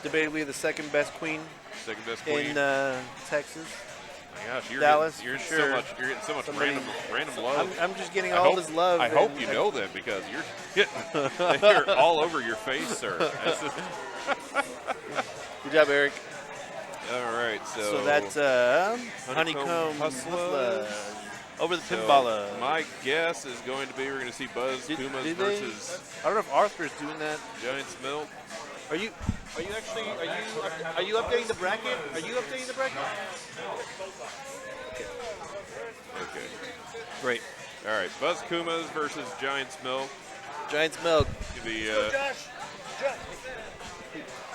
debatably the second best queen Second best queen. in Texas. My gosh, you're Dallas, getting, for sure. you're getting so much Somebody- random love. I'm just getting I all hope- this love. I hope and you know that, because you're all over your face, sir. That's just- Good job, Eric. all right, So that's Honeycomb Hustlers. over the So Pinballer. my guess is going to be we're going to see Buzz Did Pumas they- versus I don't know if Arthur's doing that. Giants Milk. Are you updating the bracket? Are you updating the bracket? Okay. Great. All right, Buzz Kumas versus Giants Milk. Giants Milk. Could be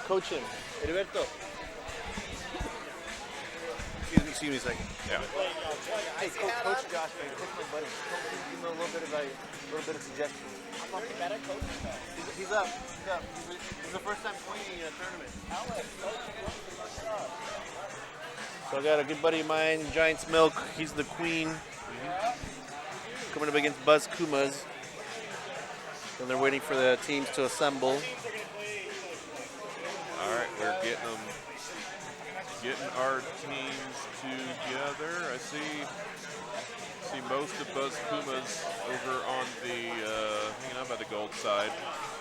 Coach him. Heriberto. Excuse me a second. yeah. Hey, Coach Josh, man, coach my buddy. Give him a little bit of suggestion. He's up. He's the first time queening in a tournament. So I got a good buddy of mine, Giants Milk. He's the queen. Coming up against Buzz Kumas. And they're waiting for the teams to assemble. All right, we're getting our teams together. I see most of Buzz Kumas over on the hanging out by the gold side.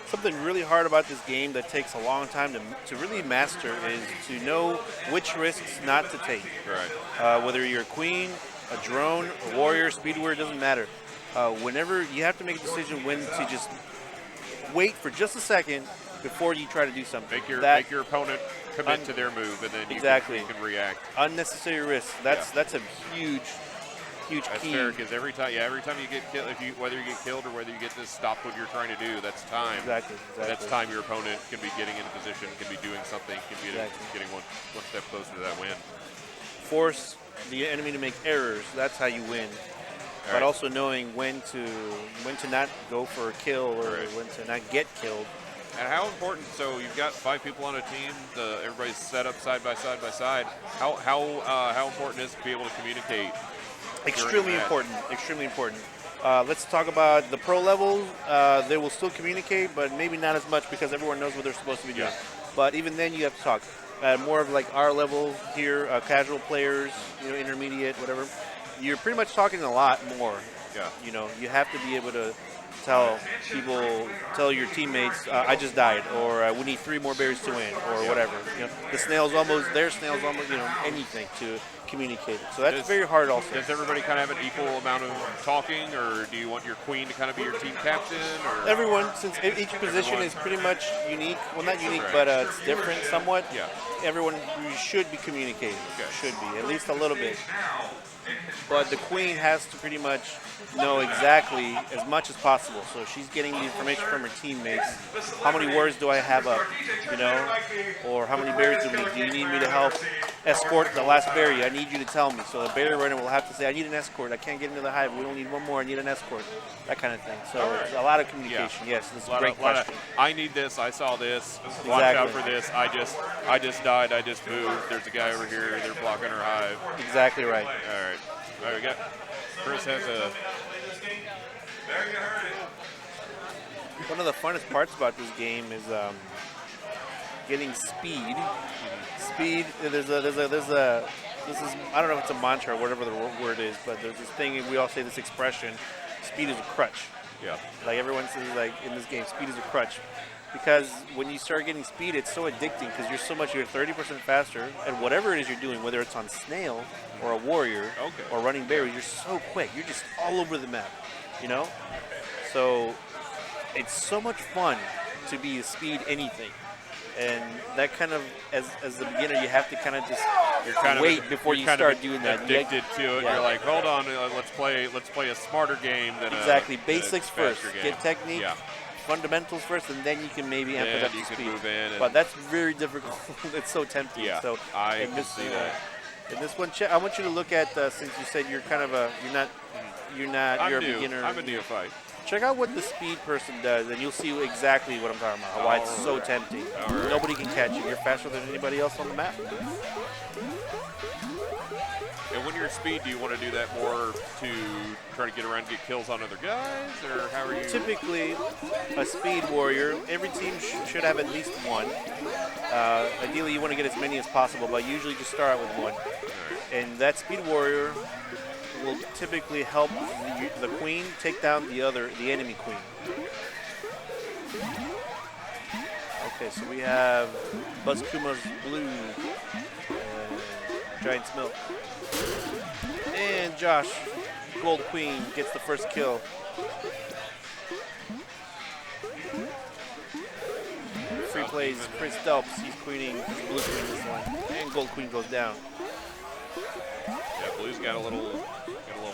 Something really hard about this game that takes a long time to really master is to know which risks not to take. Right. Whether you're a queen, a drone, a warrior, speed warrior, doesn't matter. Whenever you have to make a decision when to just wait for just a second before you try to do something. Make your opponent commit to their move, and then you can react. Unnecessary risks. That's a huge That's key. fair, because every time you get killed, whether you get killed or whether you get to stop what you're trying to do, that's time. Exactly. That's time your opponent can be getting into position, can be doing something, can be getting one step closer to that win. Force the enemy to make errors. That's how you win. But also knowing when to not go for a kill or when to not get killed. And how important? So you've got 5 people on a team. Everybody's set up side by side by side. How important is it to be able to communicate? Extremely important. Extremely important. Let's talk about the pro level. They will still communicate, but maybe not as much because everyone knows what they're supposed to be doing. Yeah. But even then, you have to talk. More of like our level here, casual players, intermediate, whatever. You're pretty much talking a lot more. Yeah. You have to be able to tell your teammates, I just died, or we need 3 more berries to win, or whatever. Their snail's almost, anything to communicate. So that's very hard also. Does everybody kind of have an equal amount of talking, or do you want your queen to kind of be your team captain? Or Everyone, since each position is pretty much unique, well, not unique, but it's different somewhat. Yeah. Everyone should be communicating. Okay. Should be, at least a little bit. But the queen has to pretty much know exactly as much as possible. So she's getting the information from her teammates. How many words do I have up? Or how many berries do you need me to help escort the last berry? I need you to tell me. So the berry runner will have to say, I need an escort. I can't get into the hive. We don't need 1 more. I need an escort. That kind of thing. So it's a lot of communication. Yeah. Yes, this is a great question. I need this. I saw this. Watch out Exactly. for this. I just died. I just moved. There's a guy over here. They're blocking our hive. Exactly right. All right. All right. We got Chris has a. One of the funnest parts about this game is getting speed. Speed. This is I don't know if it's a mantra or whatever the word is, but there's this thing we all say this expression: speed is a crutch. Yeah. Like everyone says, like in this game, speed is a crutch. Because when you start getting speed, it's so addicting because you're 30% faster at whatever it is you're doing, whether it's on snail or a warrior or running berries, you're so quick. You're just all over the map, So it's so much fun to be a speed anything. And that kind of, as the beginner, you have to kind of just wait before you start doing that. Addicted to it. Yeah. You're like, hold on, let's play a smarter game than Exactly. a Basics first. faster game. Get technique. Yeah. Fundamentals first, and then you can maybe amp it up you to can speed. move in. But that's very difficult. It's so tempting. Yeah, So I in can this, see that. In this one, I want you to look at since you said you're kind of you're a beginner. I'm a neophyte. Check out what the speed person does, and you'll see exactly what I'm talking about. Why it's so tempting. All right. Nobody can catch you. You're faster than anybody else on the map. And when you're at speed, do you want to do that more to try to get around and get kills on other guys, or how are you? Typically, a speed warrior, every team should have at least 1. Ideally, you want to get as many as possible, but usually just start out with 1. And that speed warrior will typically help the queen take down the enemy queen. Okay, so we have Buzzkuma's blue, Giant's milk, and Josh, gold queen, gets the first kill. Free plays Chris Delps, he's queening blue queen this one, and gold queen goes down. Yeah, blue's got a little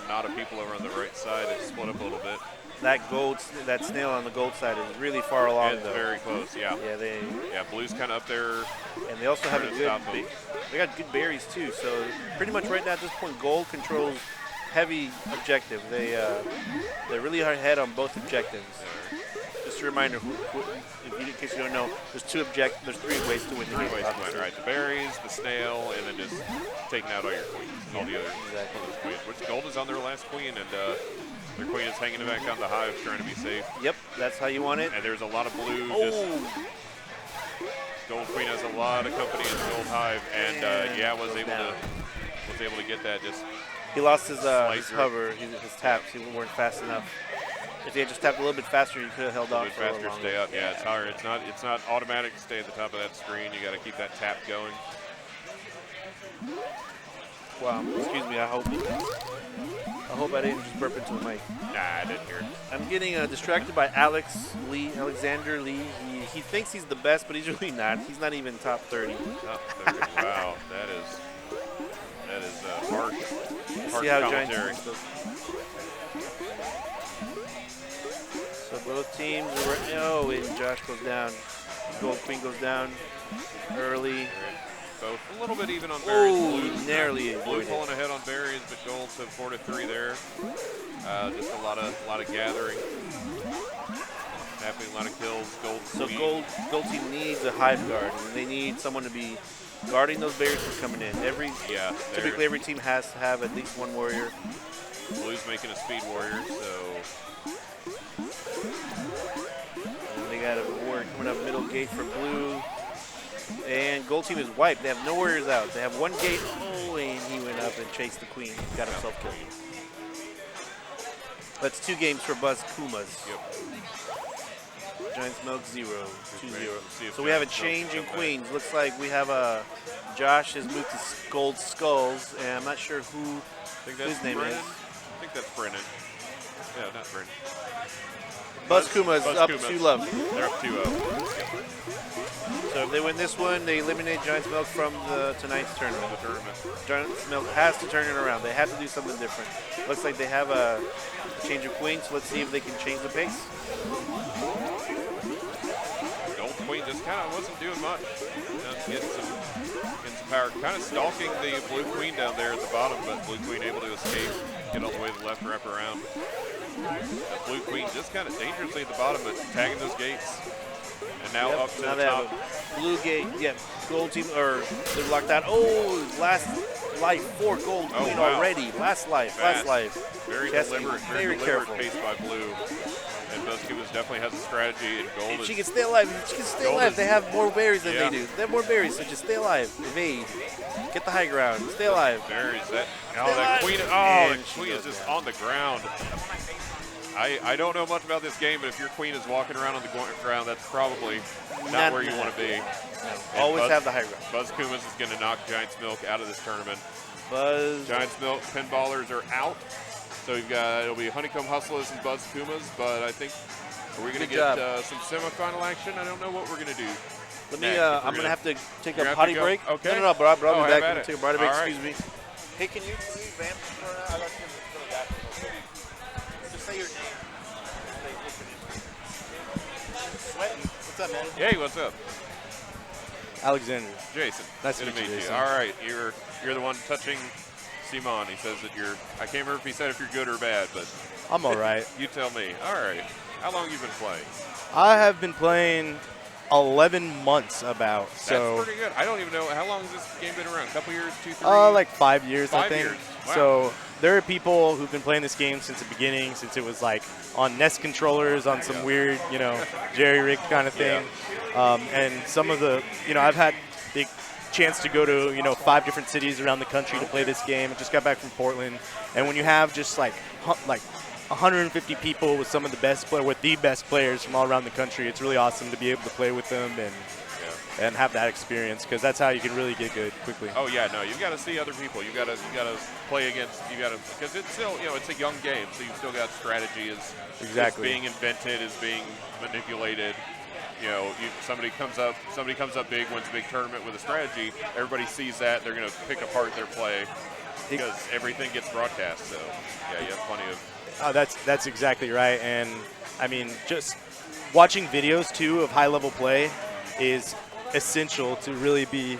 knot of people over on the right side. It's split up a little bit. That snail on the gold side is really far along, It's though. very close. Yeah. Yeah, Blue's kind of up there. and they also have a Trying to good. stop 'em. They got good berries too. So pretty much right now at this point, gold controls heavy objective. They're really hard ahead on both objectives. Just a reminder, in case you don't know, there's 3 ways to win the game. Ways to win, right? The berries, the snail, and then just taking out all your queens, all the other queens. Which gold is on their last queen, and their queen is hanging it back on the hive, trying to be safe. Yep, that's how you want it. And there's a lot of blue. Oh, Gold queen has a lot of company in the gold hive, and was able to get that. Just he lost his Slicer. hover, his taps. He weren't fast enough. If he had just tapped a little bit faster, he could have held a on bit for a little faster, longer. stay up. Yeah, it's hard. It's not automatic to stay at the top of that screen. You got to keep that tap going. Wow, excuse me. I hope I didn't just burp into the mic. Nah, I didn't hear it. I'm getting distracted by Alexander Lee. He thinks he's the best, but he's really not. He's not even top 30. Top 30. Wow, that is harsh. Let's Harsh see how commentary. Giants. So both teams are. And Josh goes down. Gold Queen goes down early. Both a little bit even on berries. Oh, Blue's narrowly Blue avoided. pulling ahead on berries, but gold to 4-3 there. Just a lot of gathering. Happening, a lot of kills. Gold. So Queen. gold team needs a hive guard, and they need someone to be guarding those berries from coming in. Yeah. Typically, every team has to have at least one warrior. Blue's making a speed warrior, so And they got a warrior coming up middle gate for blue. And gold team is wiped. They have no warriors out. They have one gate. Oh, and he went up and chased the queen. Got himself killed. That's 2 games for Buzz Kumas. yep. Giants Milk 0, 2-0. See if So we have a Giants Milk change in come back. queens. Looks like we have Josh has moved to Gold Skulls, and I'm not sure who I think that's his name Brennan. is. I think that's Brennan. Yeah, not Brennan. Buzz Kuma's Buzz up Kumas. 2 love. They're up 2-0. So if they win this one, they eliminate Giants Milk from tonight's tournament. The tournament. Giants Milk has to turn it around. They have to do something different. Looks like they have a change of queens, so let's see if they can change the pace. Gold Queen just kind of wasn't doing much. Getting some power. Kind of stalking the Blue Queen down there at the bottom, but Blue Queen able to escape, get all the way to the left, wrap around. The Blue Queen just kind of dangerously at the bottom, but tagging those gates. And now Yep, up to now the they top. have a blue gate. Yeah, gold team, or they're locked out. Oh, last life for gold Oh, queen wow. already. Last life, Fast. last life. Very Has to be deliberate, very very deliberate careful. pace by Blue. And Buzz Kumas definitely has a strategy, and Gold If is she can stay alive, if she can stay Gold alive, is- they have more berries than Yeah. they do. They have more berries, so just stay alive. Evade. Get the high ground. Stay alive. there. Is that? Oh, Stay that alive. Queen! Oh, And the she Queen is goes just down. on the ground. I don't know much about this game, but if your Queen is walking around on the ground, that's probably not where you want to be. And Always Buzz- have the high ground. Buzz Kumas is going to knock Giants Milk out of this tournament. Buzz. Giants Milk pinballers are out. So you've got, it'll be Honeycomb Hustlers and Buzz Kumas, but I think, are we going to Good get job. some semifinal action? I don't know what we're going to do. Let me. next, if we're I'm gonna have to take You're a gonna have potty to go. break. Okay. No, but I'll Oh, be have back. at I'm it. take a potty break. All right. Excuse me. Hey, can you vamp for I'd like to go to the bathroom real quick. Just say your name. Sweaty. What's up, man? Hey, what's up? Alexander. Jason. Nice Good to meet you, Jason. All right, you're the one touching Simon. He says that you're, I can't remember if he said if you're good or bad, but I'm all right. you tell me. All right. How long you been playing? I have been playing 11 months about, so That's pretty good. I don't even know, how long has this game been around? A couple years, 2, 3? like 5 years, I 5 think. years. Wow. So there are people who've been playing this game since the beginning, since it was like on NES controllers, on some weird, jerry rig kind of thing. And some of the, I've had the chance to go to, 5 different cities around the country to play this game. I just got back from Portland, and when you have just like 150 people with some of the best with the best players from all around the country, it's really awesome to be able to play with them and have that experience, because that's how you can really get good quickly. Oh yeah, no, you've got to see other people. You got to play against. Because it's still, it's a young game, so you've still got strategy is being invented, is being manipulated. Somebody comes up big, wins a big tournament with a strategy. Everybody sees that, they're going to pick apart their play because everything gets broadcast. So yeah, you have plenty of. Oh, that's exactly right. And I mean, just watching videos too of high-level play is essential to really be.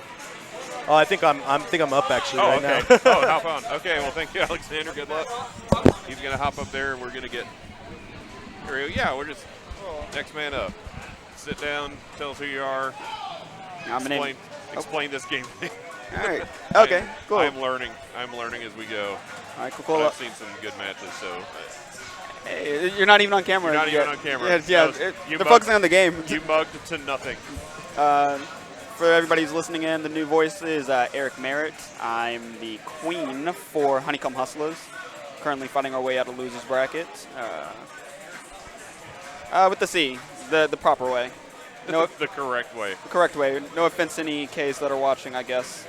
Oh, I think I'm up actually Oh, right okay. now. Oh, hop on. Okay, well, thank you, Alexander. Good luck. He's gonna hop up there, and we're gonna get. Here we go. Yeah, we're just next man up. Sit down. Tell us who you are. Explain this game. All right. Okay. Cool. I'm learning. I'm learning as we go. All right. Cool. But Cool. I've seen some good matches, so. Hey, you're not even on camera. You're not even on camera. Yeah. So you they're mugged- focusing on the game. You mugged to nothing. For everybody who's listening in, the new voice is Eric Merritt. I'm the queen for Honeycomb Hustlers. Currently fighting our way out of losers bracket. With the C, the proper way. No, The correct way. the correct way. No offense to any Ks that are watching, I guess.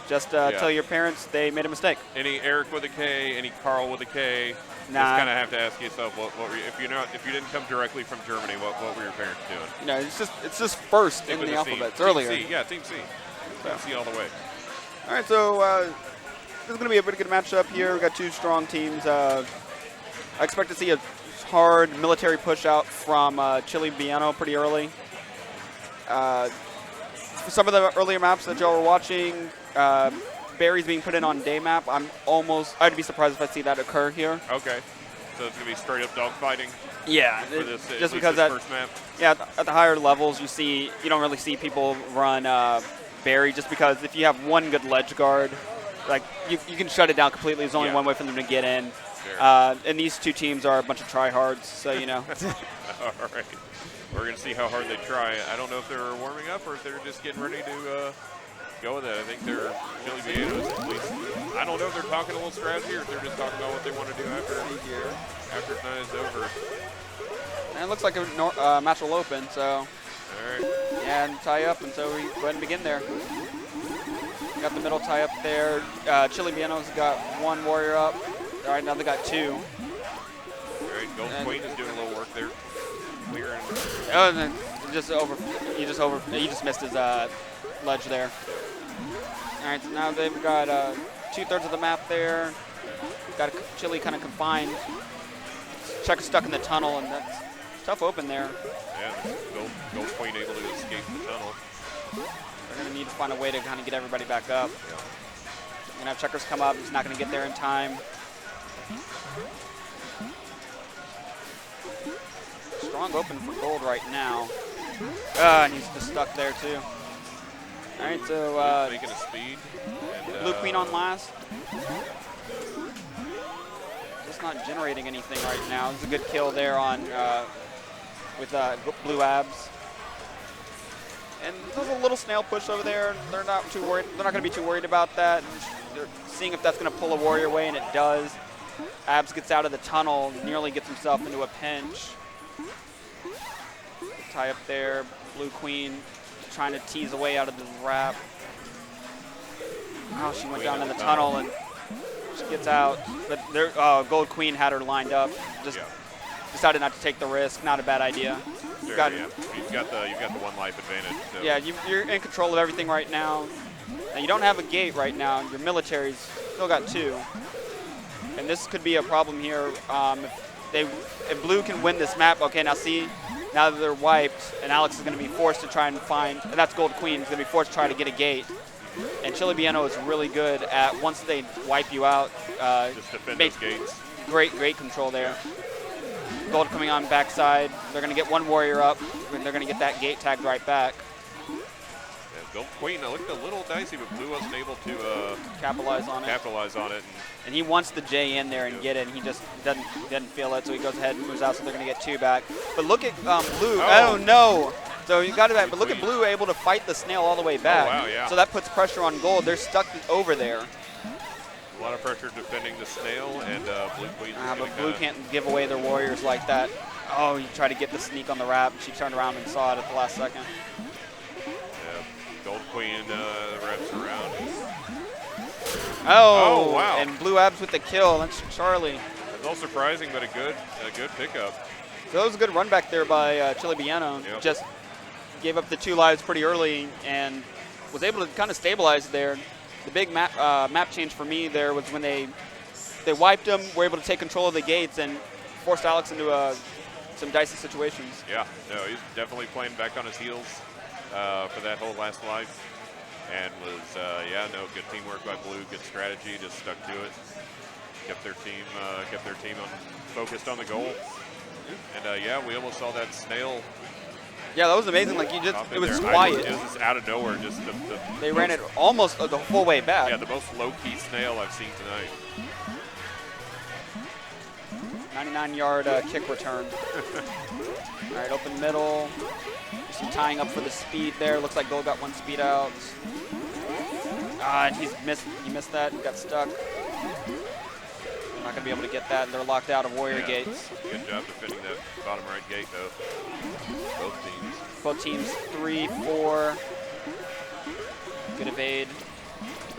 Just tell your parents they made a mistake. Any Eric with a K, any Carl with a K. Nah. Just kind of have to ask yourself, what were you, if you didn't come directly from Germany, what were your parents doing? It's just first Stick in with the C. alphabet. It's Team earlier. C. Yeah, Team C. Team C all the way. All right, so this is going to be a pretty good matchup here. We've got 2 strong teams. I expect to see a hard military push out from Chile Biano pretty early. For some of the earlier maps that y'all were watching, berries being put in on day map, I'd be surprised if I see that occur here. Okay. So it's going to be straight up dogfighting Yeah, for this, at just least because this that, first map. yeah, at the higher levels, you don't really see people run Barry, just because if you have one good ledge guard, like you can shut it down completely. There's only Yeah. one way for them to get in. Sure. And these two teams are a bunch of tryhards, so you know. All right. We're going to see how hard they try. I don't know if they're warming up or if they're just getting ready to go with it. I think they're Chili Viennos, at least. I don't know if they're talking a little strategy or if they're just talking about what they want to do after tonight is over. And it looks like a match will open, so All right. yeah, and tie up, and so we go ahead and begin there. Got the middle tie up there. Chili Vienno's got one warrior up. All right, now they got two. All right. Golden And- Queen is doing a little work there. Clearing. Oh, and then he just missed his ledge there. All right, so now they've got 2/3 of the map there. Got Chili kind of confined. Checker stuck in the tunnel, and that's tough open there. Yeah, Gold Queen able to escape the tunnel. They're going to need to find a way to kind of get everybody back up. Yeah. Going to have Checkers come up. He's not going to get there in time. Strong open for Gold right now. And he's just stuck there too. All right, so Making a speed. And, Blue Queen on last. Just not generating anything right now. It's a good kill there on with Blue Abs. And there's a little snail push over there. They're not too worried. They're not going to be too worried about that. They're seeing if that's going to pull a warrior away, and it does. Abs gets out of the tunnel, nearly gets himself into a pinch. Tie up there. Blue Queen trying to tease away out of the wrap. Oh, she went down in the tunnel and she gets out. But there, Gold Queen had her lined up. Just decided not to take the risk. Not a bad idea. Sure, You've got, yeah. You've got the one life advantage. So. yeah, you're in control of everything right now. Now, you don't have a gate right now. Your military's still got two. And this could be a problem here. If Blue can win this map, okay, now see, now that they're wiped, and Alex is going to be forced to try and find, and that's Gold Queen, is going to be forced to try to get a gate. And Chili Vienno is really good at, once they wipe you out, just defend those gates. Great control there. Gold coming on backside. They're going to get one warrior up, and they're going to get that gate tagged right back. Yeah, Gold Queen, it looked a little dicey, but Blue wasn't able to capitalize on it. And he wants the J in there and get it, and he just doesn't feel it, so he goes ahead and moves out, so they're going to get two back. But look at Blue. Oh, no. So you got it back, but look at Blue able to fight the snail all the way back. Oh, wow, yeah. So that puts pressure on Gold. They're stuck over there. A lot of pressure defending the snail, and Blue Queen. But Blue can't give away their warriors like that. Oh, you try to get the sneak on the wrap. She turned around and saw it at the last second. Yeah, Gold Queen wraps around. Oh, wow. And Blue Abs with the kill. That's Charlie. It's all surprising, but a good pickup. So that was a good run back there by Chili Vienno. Yep. Just gave up the two lives pretty early and was able to kind of stabilize there. The big map change for me there was when they wiped him, were able to take control of the gates and forced Alex into some dicey situations. Yeah, no, he's definitely playing back on his heels for that whole last life. And was, good teamwork by Blue, good strategy, just stuck to it. Kept their team focused on the goal. And we almost saw that snail. Yeah, that was amazing. Like it was there. quiet. It was just out of nowhere. They ran it almost the full way back. Yeah, the most low-key snail I've seen tonight. 99-yard kick return. All right, open middle. Some tying up for the speed there. Looks like Gold got one speed out. And he missed that. He got stuck. Not going to be able to get that. They're locked out of warrior gates. Good job defending that bottom right gate, though. Both teams 3, 4. Good evade.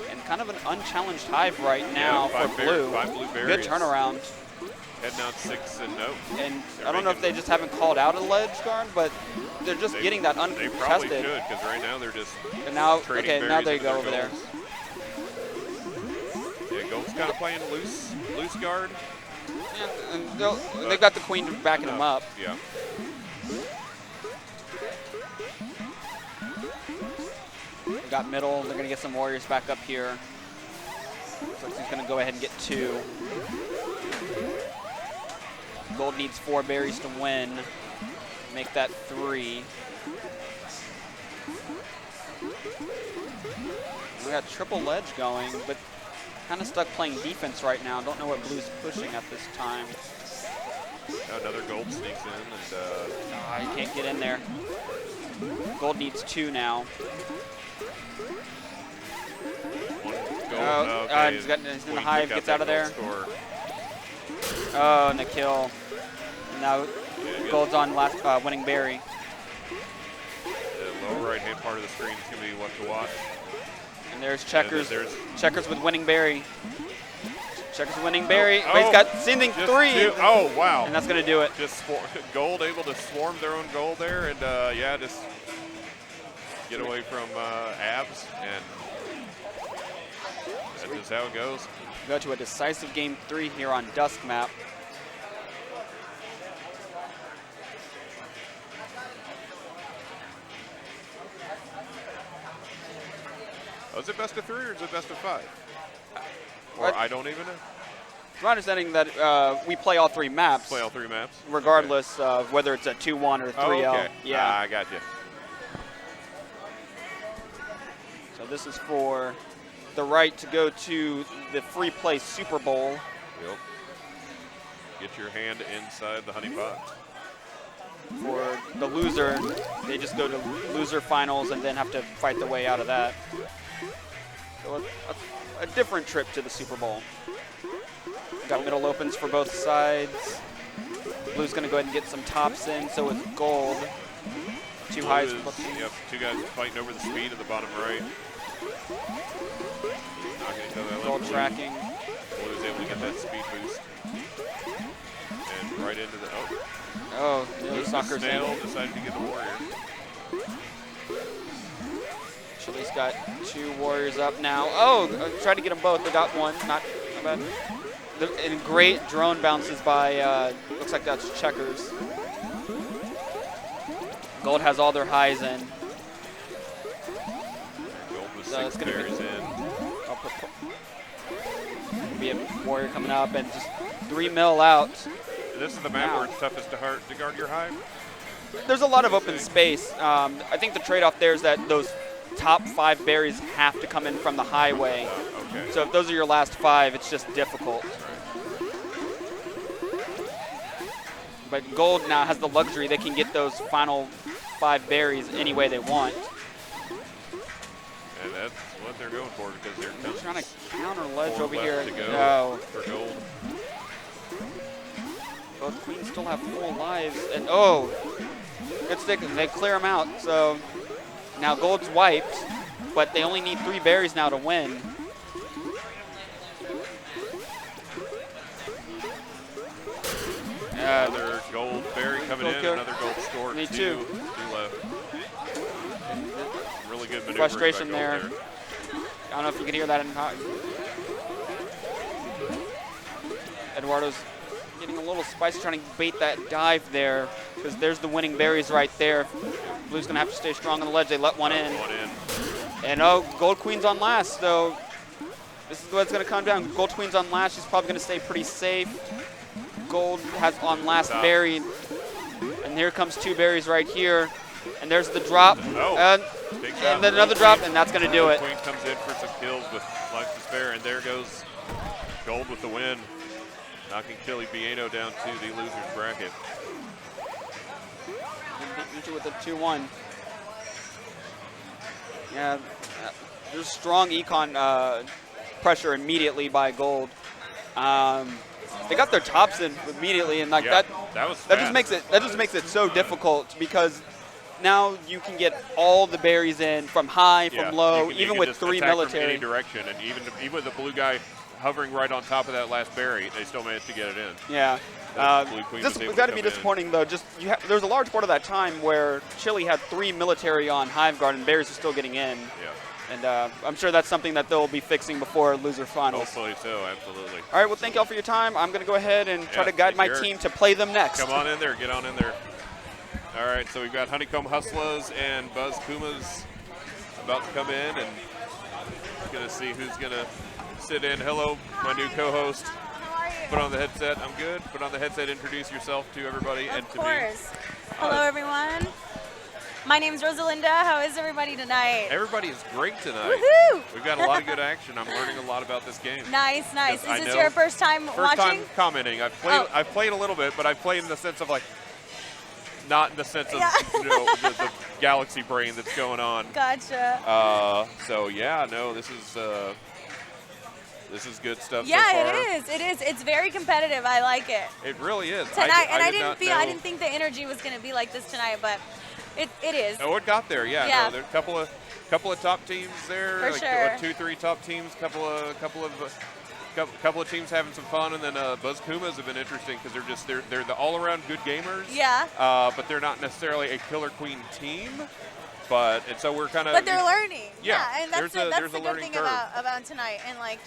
And kind of an unchallenged hive right now for Blue. Five blue Good turnaround. Heading out 6-0. And I don't know if they just haven't called out a ledge guard, but they're just getting that uncontested. They probably should, because right now they're just and now, trading okay, now berries there you into go their over goals. there. Yeah, Gold's kind of playing loose guard. Yeah, and they've got the queen backing them up. Yeah. They've got middle. They're going to get some warriors back up here. Looks like he's going to go ahead and get two. Gold needs 4 berries to win. Make that 3. We got triple ledge going, but kind of stuck playing defense right now. Don't know what Blue's pushing at this time. Another Gold sneaks in, and He can't get in there. Gold needs 2 now. one Gold. Oh, okay, he's in the Queen hive, took out gets that out of there. Gold score. Oh, and the kill. Now Yeah, good. Gold's on last winning berry. The lower right-hand part of the screen is going to be what to watch. And there's Checkers. And then Checkers with winning berry. Checkers winning berry. Oh, But he's got sending just 3. Oh, wow. And that's going to do it. Just Gold able to swarm their own goal there, and yeah, just get away from abs, and that's just how it goes. Go to a decisive game 3 here on Dusk Map. Oh, is it best of 3 or is it best of 5? Or What? I don't even know. It's my understanding that we play all 3 maps, Play all 3 maps? regardless of whether it's a 2-1 or 3L. Oh, okay. Yeah. I got you. So this is for the right to go to the free play Super Bowl. Yep. Get your hand inside the honey pot. For the loser, they just go to loser finals and then have to fight their way out of that. So a different trip to the Super Bowl. Got middle opens for both sides. Blue's going to go ahead and get some tops in, so it's Gold. 2 Blue highs is- for both teams. Yep, 2 guys fighting over the speed at the bottom right. Not going to tell that Gold left. tracking. Blue is able to get that speed boost. And right into the, Oh, Luke Soccer's Snail in. decided to get the Warrior. Chili's got 2 warriors up now. Oh, tried to get them both. They got 1. Not bad. And great drone bounces by, looks like that's Checkers. Gold has all their highs in. Gold with So 6 it's gonna be- berries in. Be a warrior coming up and just 3 mil out. This is the map where it's toughest to guard your hive. There's a lot of open space. I think the trade-off there is that those top 5 berries have to come in from the highway. Okay. So if those are your last 5, it's just difficult. But Gold now has the luxury. They can get those final 5 berries any way they want. And that's what they're going for because they're They're trying to counter ledge 4 over left here. to go No. for Gold. Both queens still have full lives. And oh, good stick. They clear them out. So now Gold's wiped, but they only need 3 berries now to win. Another Gold berry coming Gold in, kill. another Gold score. Need 2 2. left. Really good maneuver. Frustration there. I don't know if you can hear that in Eduardo's getting a little spicy, trying to bait that dive there, because there's the winning berries right there. Blue's gonna have to stay strong on the ledge. They let one in. And oh, Gold Queen's on last, so this is what it's gonna come down. Gold Queen's on last. She's probably gonna stay pretty safe. Gold has on last berry, and here comes 2 berries right here. And there's the drop, Oh, and then another drop, and that's gonna do it. Queen comes in for some kills with life to spare, and there goes Gold with the win, knocking Chili Bieno down to the loser's bracket. Into with a 2-1. Yeah, there's strong econ pressure immediately by Gold. They got their tops in immediately, and like Yeah, that was just fast. makes it so difficult, because now you can get all the berries in from high, Yeah, from low, you can even with just 3 attack from military. any direction, and even with the blue guy hovering right on top of that last berry, they still managed to get it in. Yeah. Blue Queen This was able has got to to be come in. disappointing, though. Just there was a large part of that time where Chili had 3 military on Hive Guard, and berries are still getting in. Yeah. And I'm sure that's something that they'll be fixing before loser finals. Hopefully so, absolutely. All right, well, thank y'all for your time. I'm going to go ahead and try Yeah, to guide my take care. team to play them next. Come on in there, get on in there. All right, so we've got Honeycomb Hustlers and Buzz Kumas about to come in, and gonna see who's gonna sit in. Hello, my new co-host. put on the headset. I'm good. Put on the headset. Introduce yourself to everybody and Of to me. course. Hello, everyone. My name's Rosalinda. How is everybody tonight? Everybody is great tonight. Woohoo! We've got a lot of good action. I'm learning a lot about this game. Nice, nice. Because I Is this know- your first time First watching? time commenting. I've played a little bit, but I've played in the sense of like, not in the sense of Yeah. the galaxy brain that's going on. Gotcha. So yeah, no, this is good stuff Yeah, so far. it is. It is. It's very competitive. I like it. It really is. Tonight, and I did not I know- didn't think the energy was going to be like this tonight, but it is. Oh, it got there. Yeah. Yeah. No, there are a couple of top teams there. For like sure. 2-3 top teams. Couple of teams having some fun, and then Buzz Kumas have been interesting because they're the all-around good gamers. Yeah. But they're not necessarily a Killer Queen team. And so we're kind of. But they're learning. Yeah, and that's there's the a good learning thing curve. about tonight. And like,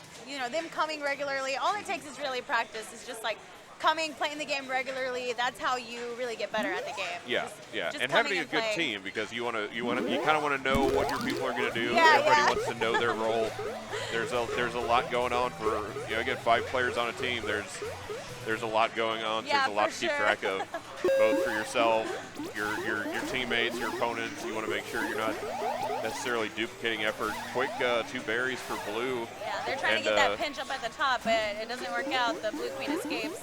them coming regularly. All it takes is really practice. It's just like coming, playing the game regularly. That's how you really get better at the game. Yeah, yeah, just and coming having a and good playing. team because you kind of want to know what your people are going to do. Yeah, Everybody yeah. wants to know their role. There's a lot going on for again 5 players on a team. There's a lot going on. So Yeah, there's a lot for to keep sure. track of, both for yourself, your teammates, your opponents. You want to make sure you're not necessarily duplicating effort. Quick 2 berries for blue. Yeah, they're trying to And, get that pinch up at the top, but it doesn't work out. The Blue Queen escapes.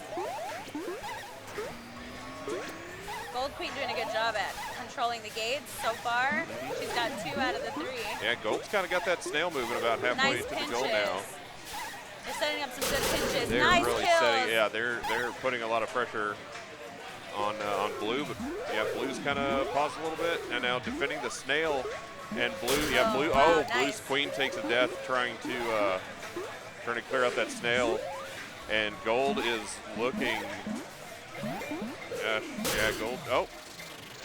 Gold Queen doing a good job at controlling the gates so far. She's got 2 out of the 3. Yeah, Gold's kind of got that snail moving about halfway Nice to pinches. the goal now. They're setting up some good pinches. They're nice really kills. setting. Yeah, they're putting a lot of pressure on blue, but yeah, blue's kind of paused a little bit, and now defending the snail, and blue. Yeah, Oh, blue. wow, Oh, nice. blue's queen takes a death trying to clear out that snail, and gold is looking. Yeah, gold. Oh,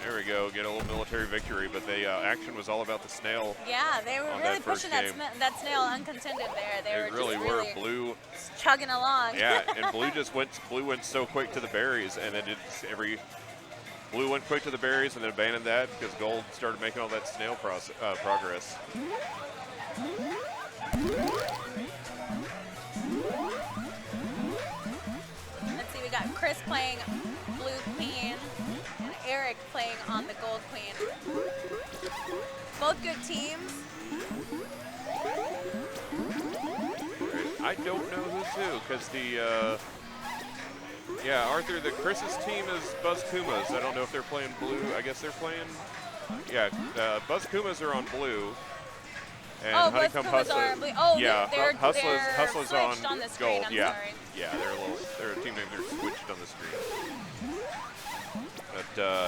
there we go. Get a little military victory, but the action was all about the snail. Yeah, they were on really that first pushing game. that snail uncontended there. They They were really just were. really Blue. chugging along. Yeah, and blue went so quick to the berries, and then blue went quick to the berries and then abandoned that because gold started making all that snail progress. Let's see, we got Chris playing Blue Queen and Eric playing on the Gold Queen. Both good teams. I don't know who's who because Arthur, the Chris's team is Buzz Kumas. I don't know if they're playing blue. I guess they're playing. Yeah, Buzz Kumas are on blue. And Oh, Honeycomb Buzz Kumas Hustler. are on blue. Oh, yeah, they're Hustler's switched on the screen, gold. I'm yeah, sorry. yeah, they're a team name. They're switched on the screen. But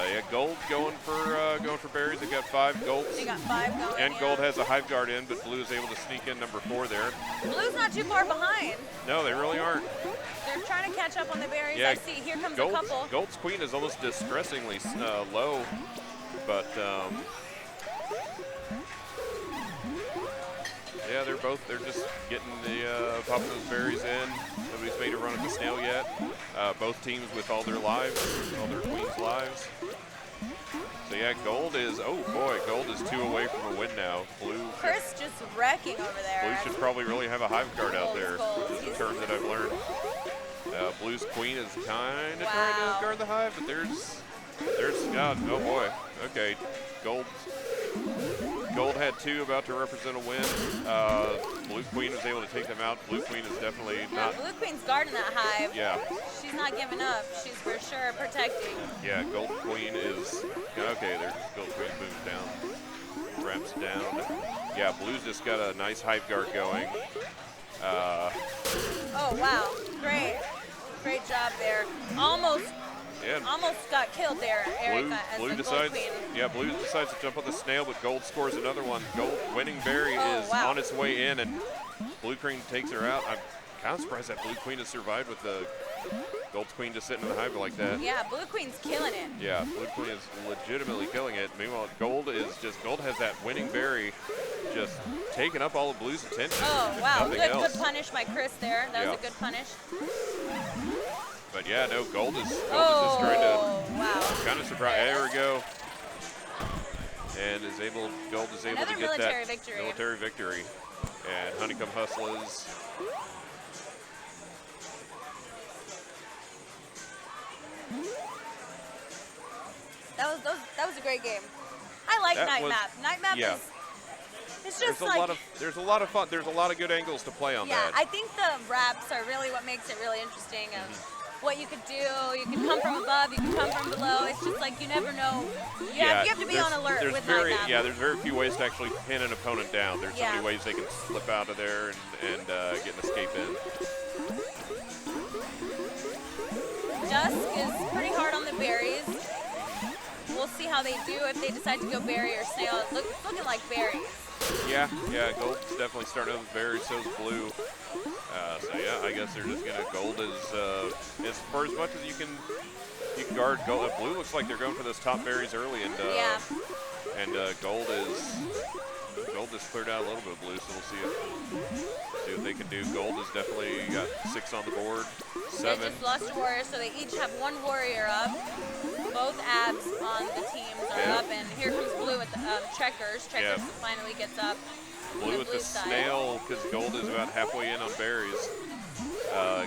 yeah, gold going for berries. They got 5 golds. They got 5 going. And yeah. gold has a hive guard in, but blue is able to sneak in number 4 there. Blue's not too far behind. No, they really aren't. They're trying to catch up on the berries. Yeah, I see. Here comes a Gold's, couple. Gold's queen is almost distressingly low, but yeah, they're just getting the popping those berries in. Nobody's made a run at the snail yet. Both teams with all their lives, all their queen's lives. So yeah, gold is gold is 2 away from a win now. Blue. Chris just wrecking over there. Blue should probably really have a hive guard out there. Gold. This is a term that I've learned. Blue's queen is kind of trying Wow. to guard the hive, but there's God, oh boy. Okay, Gold had 2 about to represent a win. Blue Queen was able to take them out. Blue Queen is definitely No, not. Blue Queen's guarding that hive. Yeah, She's not giving up. She's for sure protecting. yeah. Gold Queen is okay. There's Gold Queen moves down, ramps down. Yeah, Blue's just got a nice hive guard going. Oh, wow. Great job there. Almost got killed there, Erica, as Blue the decides. Gold Queen. Yeah, Blue decides to jump on the snail, but Gold scores another one. Gold winning berry Oh, is wow. on its way in, and Blue Queen takes her out. I'm kind of surprised that Blue Queen has survived with the Gold Queen just sitting in the hive like that. Yeah, Blue Queen's killing it. Yeah, Blue Queen is legitimately killing it. Meanwhile, Gold has that winning berry, just taking up all of Blue's attention. Oh, wow. Nothing Good else. punish by Chris there. That was Yeah. a good punish. But yeah, no, Gold is just Oh, trying to wow. kind of surprise. There we go. And Gold is able Another to get military that victory. military victory. And Honeycomb Hustlers That was a great game. I like That Night was- Map. Night Map yeah. is it's just There's like a lot of fun. There's a lot of good angles to play on yeah. that. I think the wraps are really what makes it really interesting. Of what you could do. You can come from above. You can come from below. It's just like you never know. You have to be on alert there's with very, Night Map. Yeah, there's very few ways to actually pin an opponent down. There's so Yeah. many ways they can slip out of there and get an escape in. Dusk is pretty hard on the berries. We'll see how they do if they decide to go berry or snail. It's looking like berries. Yeah, Gold's definitely starting out with berries, so's Blue. So yeah, I guess they're just gonna Gold is for as much as you can guard Gold. Blue looks like they're going for those top berries early, and Gold is cleared out a little bit of Blue, so we'll see what they can do. Gold has definitely got 6 on the board, 7. They just lost a warrior, so they each have 1 warrior up. Both abs on the teams are up, and here comes Blue with the Checkers. Checkers finally gets up. Blue with the side. snail, because Gold is about halfway in on berries.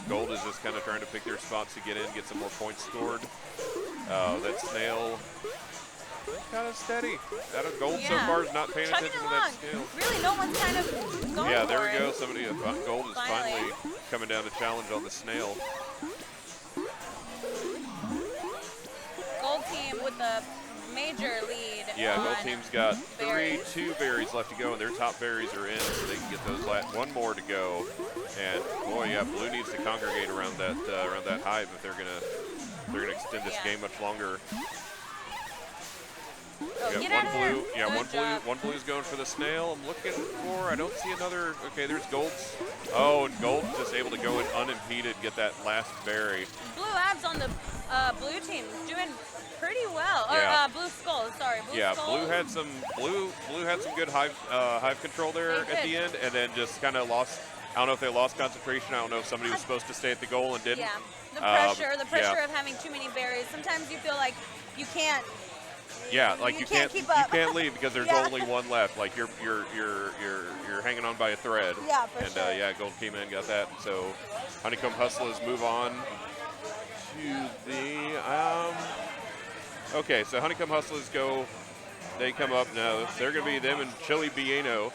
Gold is just kind of trying to pick their spots to get in, get some more points scored. That snail kind of steady. That Gold so far is not paying Chugging attention to along. that snail. Really, no one's kind of going Yeah, there for we it. go. Somebody, Gold is finally coming down to challenge on the snail. Gold team with the major lead. Yeah, Gold on team's got berries. 2 berries left to go, and their top berries are in, so they can get those one more to go. And boy, yeah, Blue needs to congregate around that hive if they're gonna extend this game much longer. Oh, We get got out of there. one blue. Yeah, Good job. one blue's going for the snail. I'm looking for. I don't see another. Okay, there's Gold's. Oh, and Gold's just able to go in unimpeded, get that last berry. Blue abs on the blue team doing pretty well. Yeah. Or blue skull, sorry. Blue Yeah, skull. Blue had some good hive control there They at the did. end, and then just kind of lost. I don't know if they lost concentration. I don't know if somebody was supposed to stay at the goal and didn't. Yeah, the yeah. pressure of having too many berries. Sometimes you feel like you can't. Yeah, like You you can't can't keep up. you can't leave because there's Yeah. only one left. Like you're hanging on by a thread. Yeah, for and sure. yeah, Gold came in, got that. So Honeycomb Hustlers move on to the okay, so Honeycomb Hustlers they come up now. They're gonna be them and Chili Bieno,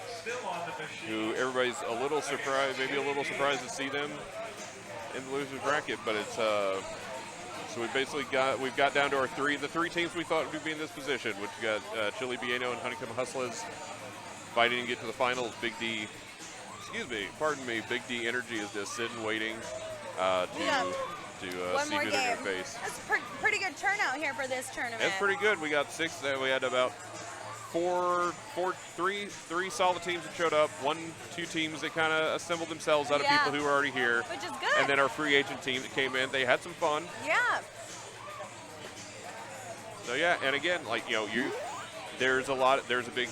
who everybody's a little surprised, maybe a little surprised to see them in the losers bracket, but it's so we've got down to the three teams we thought would be in this position, which we got Chili Bieno and Honeycomb Hustlers fighting to get to the finals. Big D Energy is just sitting waiting to One see more who they're game. gonna face. That's pretty good turnout here for this tournament. That's pretty good. We got 6. We had about three solid teams that showed up. 2 teams that kind of assembled themselves out of people who were already here. Which is good. And then our free agent team that came in. They had some fun. Yeah. So yeah, and again, like there's a big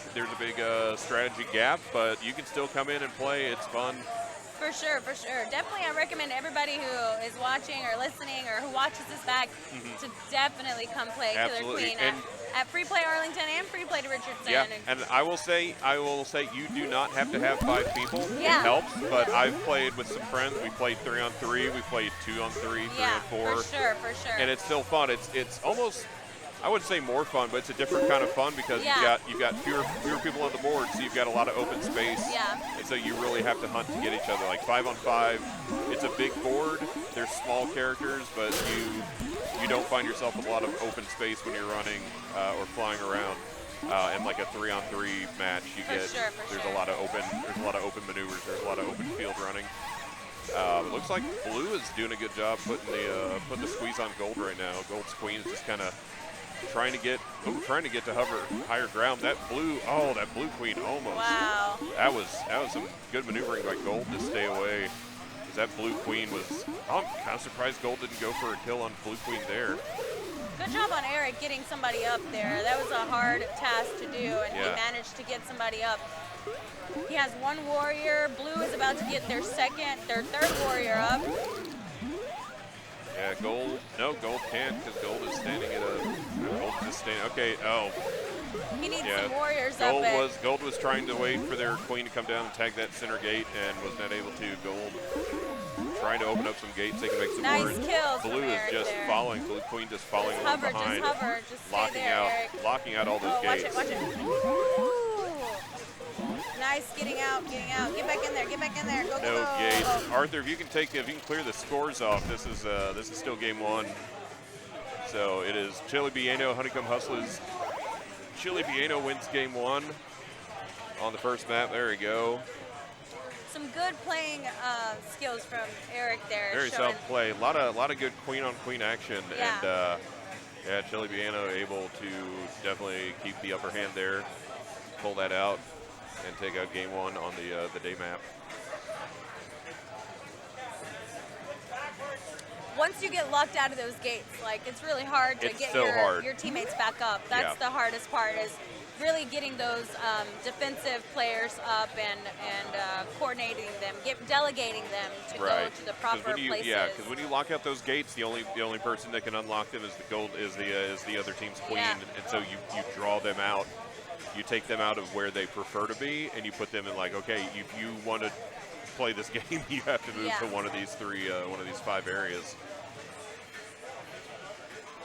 strategy gap, but you can still come in and play. It's fun. For sure, for sure. Definitely, I recommend everybody who is watching or listening or who watches this back to definitely come play Killer Absolutely. Queen And at Free Play Arlington and Free Play to Richardson. Yeah, and I will say you do not have to have 5 people. Yeah. It helps, but I've played with some friends. We played 3-on-3. We played 2-on-3, 3-on-4. For sure, for sure. And it's still fun. It's almost, I wouldn't say more fun, but it's a different kind of fun because you've got fewer people on the board, so you've got a lot of open space. Yeah. And so you really have to hunt to get each other. Like 5-on-5, it's a big board. There's small characters, but you don't find yourself with a lot of open space when you're running or flying around. And like a 3-on-3 match, there's a lot of open maneuvers. There's a lot of open field running. It looks like Blue is doing a good job putting the squeeze on Gold right now. Gold's Queen is just kind of trying to get to hover higher ground. That blue Queen almost. Wow. That was some good maneuvering by Gold to stay away. Because that Blue Queen was. I'm kind of surprised Gold didn't go for a kill on Blue Queen there. Good job on Eric getting somebody up there. That was a hard task to do, and he Yeah. managed to get somebody up. He has 1 warrior. Blue is about to get their 3rd warrior up. Yeah, Gold can't because Gold is standing at Gold just standing. Okay, He needs yeah. some warriors Gold up. Gold was trying to wait for their Queen to come down and tag that center gate and was not able to. Gold trying to open up some gates. They can make some Nice words. kills Blue from is Eric just there. following. Blue Queen just following Just along hover, behind. just hover. Just stay Locking there, out, Eric. locking out all those Oh, watch gates. it, watch it. Ooh. Nice getting out, getting out. Get back in there, get back in there. Go, No go, go. gates. Oh. Arthur, if you can clear the scores off, this is still game one. So it is Chili Bieno, Honeycomb Hustlers. Chili Bieno wins game one on the first map. There we go. Some good playing skills from Eric there. Very showing- soft play. A lot of good queen on queen action, Yeah. and yeah, Chili Bieno able to definitely keep the upper hand there, pull that out, and take out game one on the day map. Once you get locked out of those gates, like it's really hard to It's get so your, hard. your teammates back up. That's Yeah. the hardest part, is really getting those defensive players up and coordinating them, delegating them to go to the 'Cause proper when you, places. Yeah, because when you lock out those gates, the only person that can unlock them is the other team's queen, Yeah. and so you draw them out. You take them out of where they prefer to be, and you put them in like, okay, if you want to play this game, you have to move Yeah. to one of these five areas.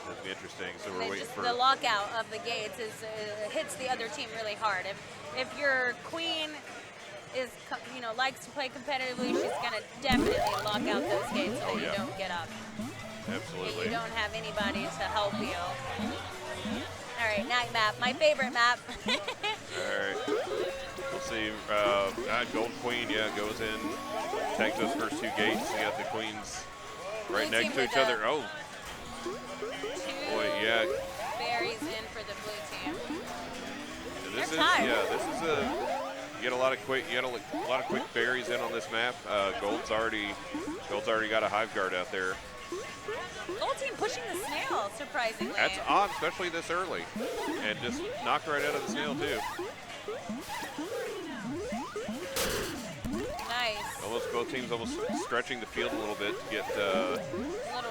That'd be interesting. So we're They waiting just, for the lockout of the gates hits the other team really hard. If your queen is likes to play competitively, she's gonna definitely lock out those gates so that you don't get up. Absolutely. You don't have anybody to help you. All right, night map, my favorite map. All right. We'll see. Gold Queen, goes in, takes those first two gates. You got the queens right Blue next team to with each other. Oh, boy, yeah. Berries in for the blue team. This They're is tied. this is you get a lot of quick berries in on this map. Gold's already got a hive guard out there. Gold team pushing the snail, surprisingly. That's odd, especially this early, and just knocked right out of the snail too. Nice. Almost both teams almost stretching the field a little bit to get Little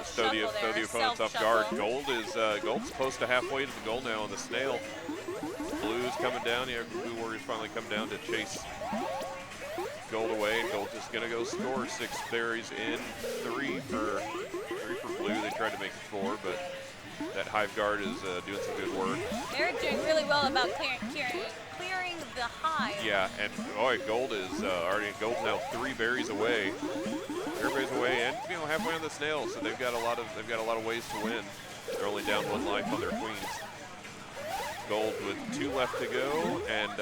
throw the shuffle there, opponents off self-shuffle. guard. Gold's close to halfway to the goal now on the snail. Blue's coming down. Yeah, Blue Warriors finally come down to chase Gold away. Gold just gonna go score 6 berries in, 3 for Blue. They tried to make it 4, but that hive guard is doing some good work. Eric doing really well about clearing the hive. Yeah, and boy, Gold's now 3 berries away. 3 berries away, and halfway on the snail, so they've got a lot of ways to win. They're only down 1 life on their queens. Gold with 2 left to go, and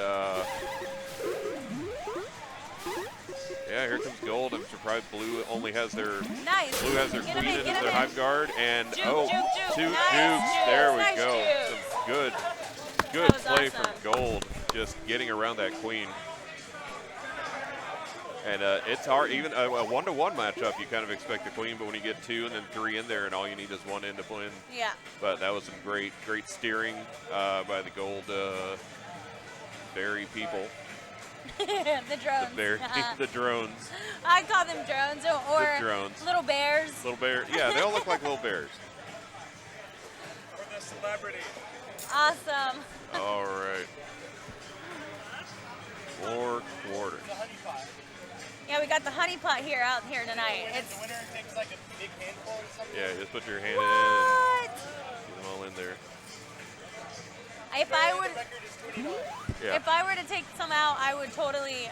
yeah, here comes Gold. I'm surprised Blue only has their Nice. Blue has their Get him queen in, as get him their in. hive guard, and Juke, oh, juke, juke. two Nice jukes. jukes, There we nice go. jukes. Some good That was play awesome. from Gold, just getting around that queen. And it's hard, even a 1-to-1 matchup, you kind of expect the queen, but when you get 2 and then 3 in there, and all you need is 1 in to win. Yeah. But that was some great steering by the Gold berry people, the drones. the drones, I call them drones or the drones. little bears. Little bear, yeah, they all look like little bears. For the celebrity. Awesome. All right. 4 quarters. Yeah, we got the honey pot out here tonight. It's winner takes like a big handful or something. Yeah, just put your hand in what? and get them all in there. If I would, Yeah. if I were to take some out, I would totally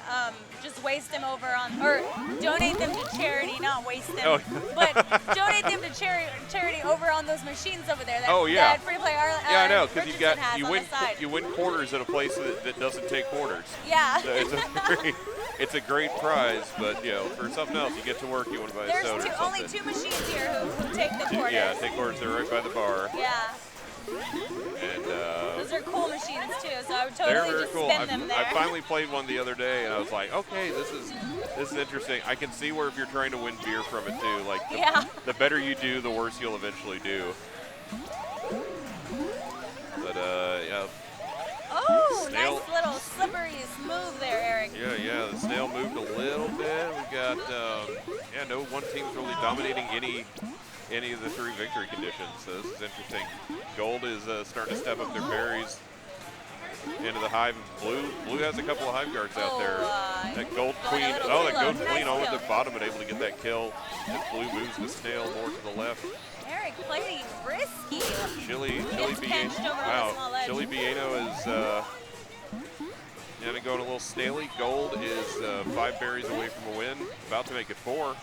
just waste them over on, or donate them to charity, not waste them, Oh. but donate them to charity over on those machines over there. That, Oh, yeah. That Free Play Yeah, I know, because Richardson has on the side. you win quarters at a place that doesn't take quarters. Yeah. So it's a great prize, but for something else, you get to work, you want to buy a There's soda or something. only 2 machines here who take the quarters. Yeah, take quarters. They're right by the bar, Yeah. and Those are cool machines too, so I would they're totally very just cool. spend them there. I finally played one the other day, and I was like, okay, this is interesting. I can see where if you're trying to win beer from it too, like Yeah. the better you do, the worse you'll eventually do. But yeah. Oh, Snail. nice little slippery smooth there, Eric. Yeah, the snail moved a little bit. We got, no one team's really dominating any of the 3 victory conditions. So this is interesting. Gold is starting to step up their berries. into the hive. Blue has a couple of hive guards out there. That gold got a queen. little Oh, that reload. gold queen Nice over kill. the bottom and able to get that kill. As Blue moves the snail more to the left. Eric playing risky. Chili Gets pinched over on the small Wow, edge. Chili Bieno is going a little snaily. Gold is 5 berries away from a win. About to make it 4.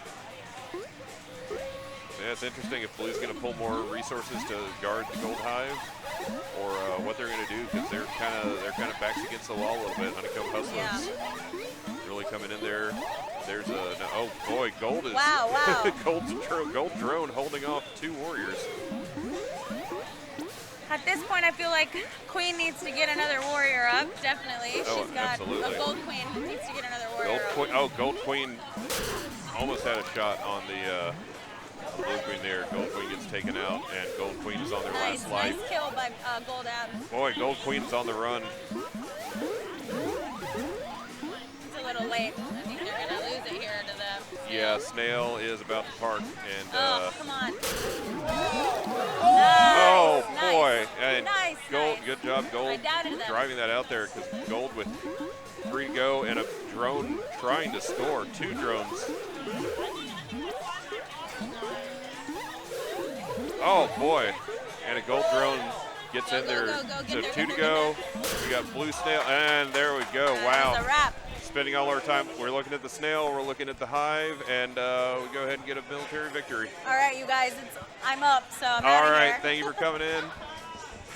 Yeah, it's interesting if Blue's going to pull more resources to guard the gold hive, or what they're going to do, because they're kind of backs against the wall a little bit. Honeycomb Hustlers really coming in there. There's oh boy, Gold is Wow. Gold drone holding off 2 warriors. At this point, I feel like Queen needs to get another warrior up. Definitely. Oh, She's got absolutely. a Gold Queen who needs to get another warrior Gold up. Queen, oh, Gold Queen almost had a shot on the Blue Queen there. Gold Queen gets taken out, and Gold Queen is on their last life. Nice kill by Gold Ab. Boy, Gold Queen's on the run. It's a little late. I think they're going to lose it here to them. Yeah, Snail is about to park, and Oh, come on. oh Nice, boy, nice. and Nice, Gold, nice. good job, Gold, I doubted them. driving that out there, because Gold with 3 to go and a drone trying to score. 2 drones. Oh boy, and a Gold drone gets in there. Go, So get 2 there, to go. We got Blue Snail, and there we go. That was Wow. a wrap. Spending all our time, we're looking at the snail, we're looking at the hive, and we go ahead and get a military victory. All right, you guys, I'm up, so I'm All outta right, here. thank you for coming in.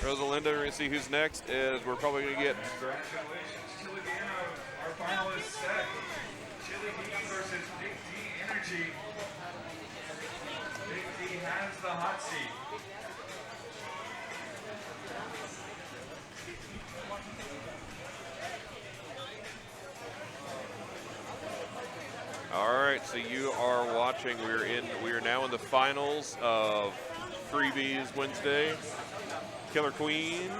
Rosalinda, we're gonna see who's next. Is we're probably gonna get. Congratulations, Chili Bieno. Our final is set. Chili D versus Big D Energy. Big D has the hot seat. All right, so you are watching. We are now in the finals of Freebies Wednesday. Killer Queen.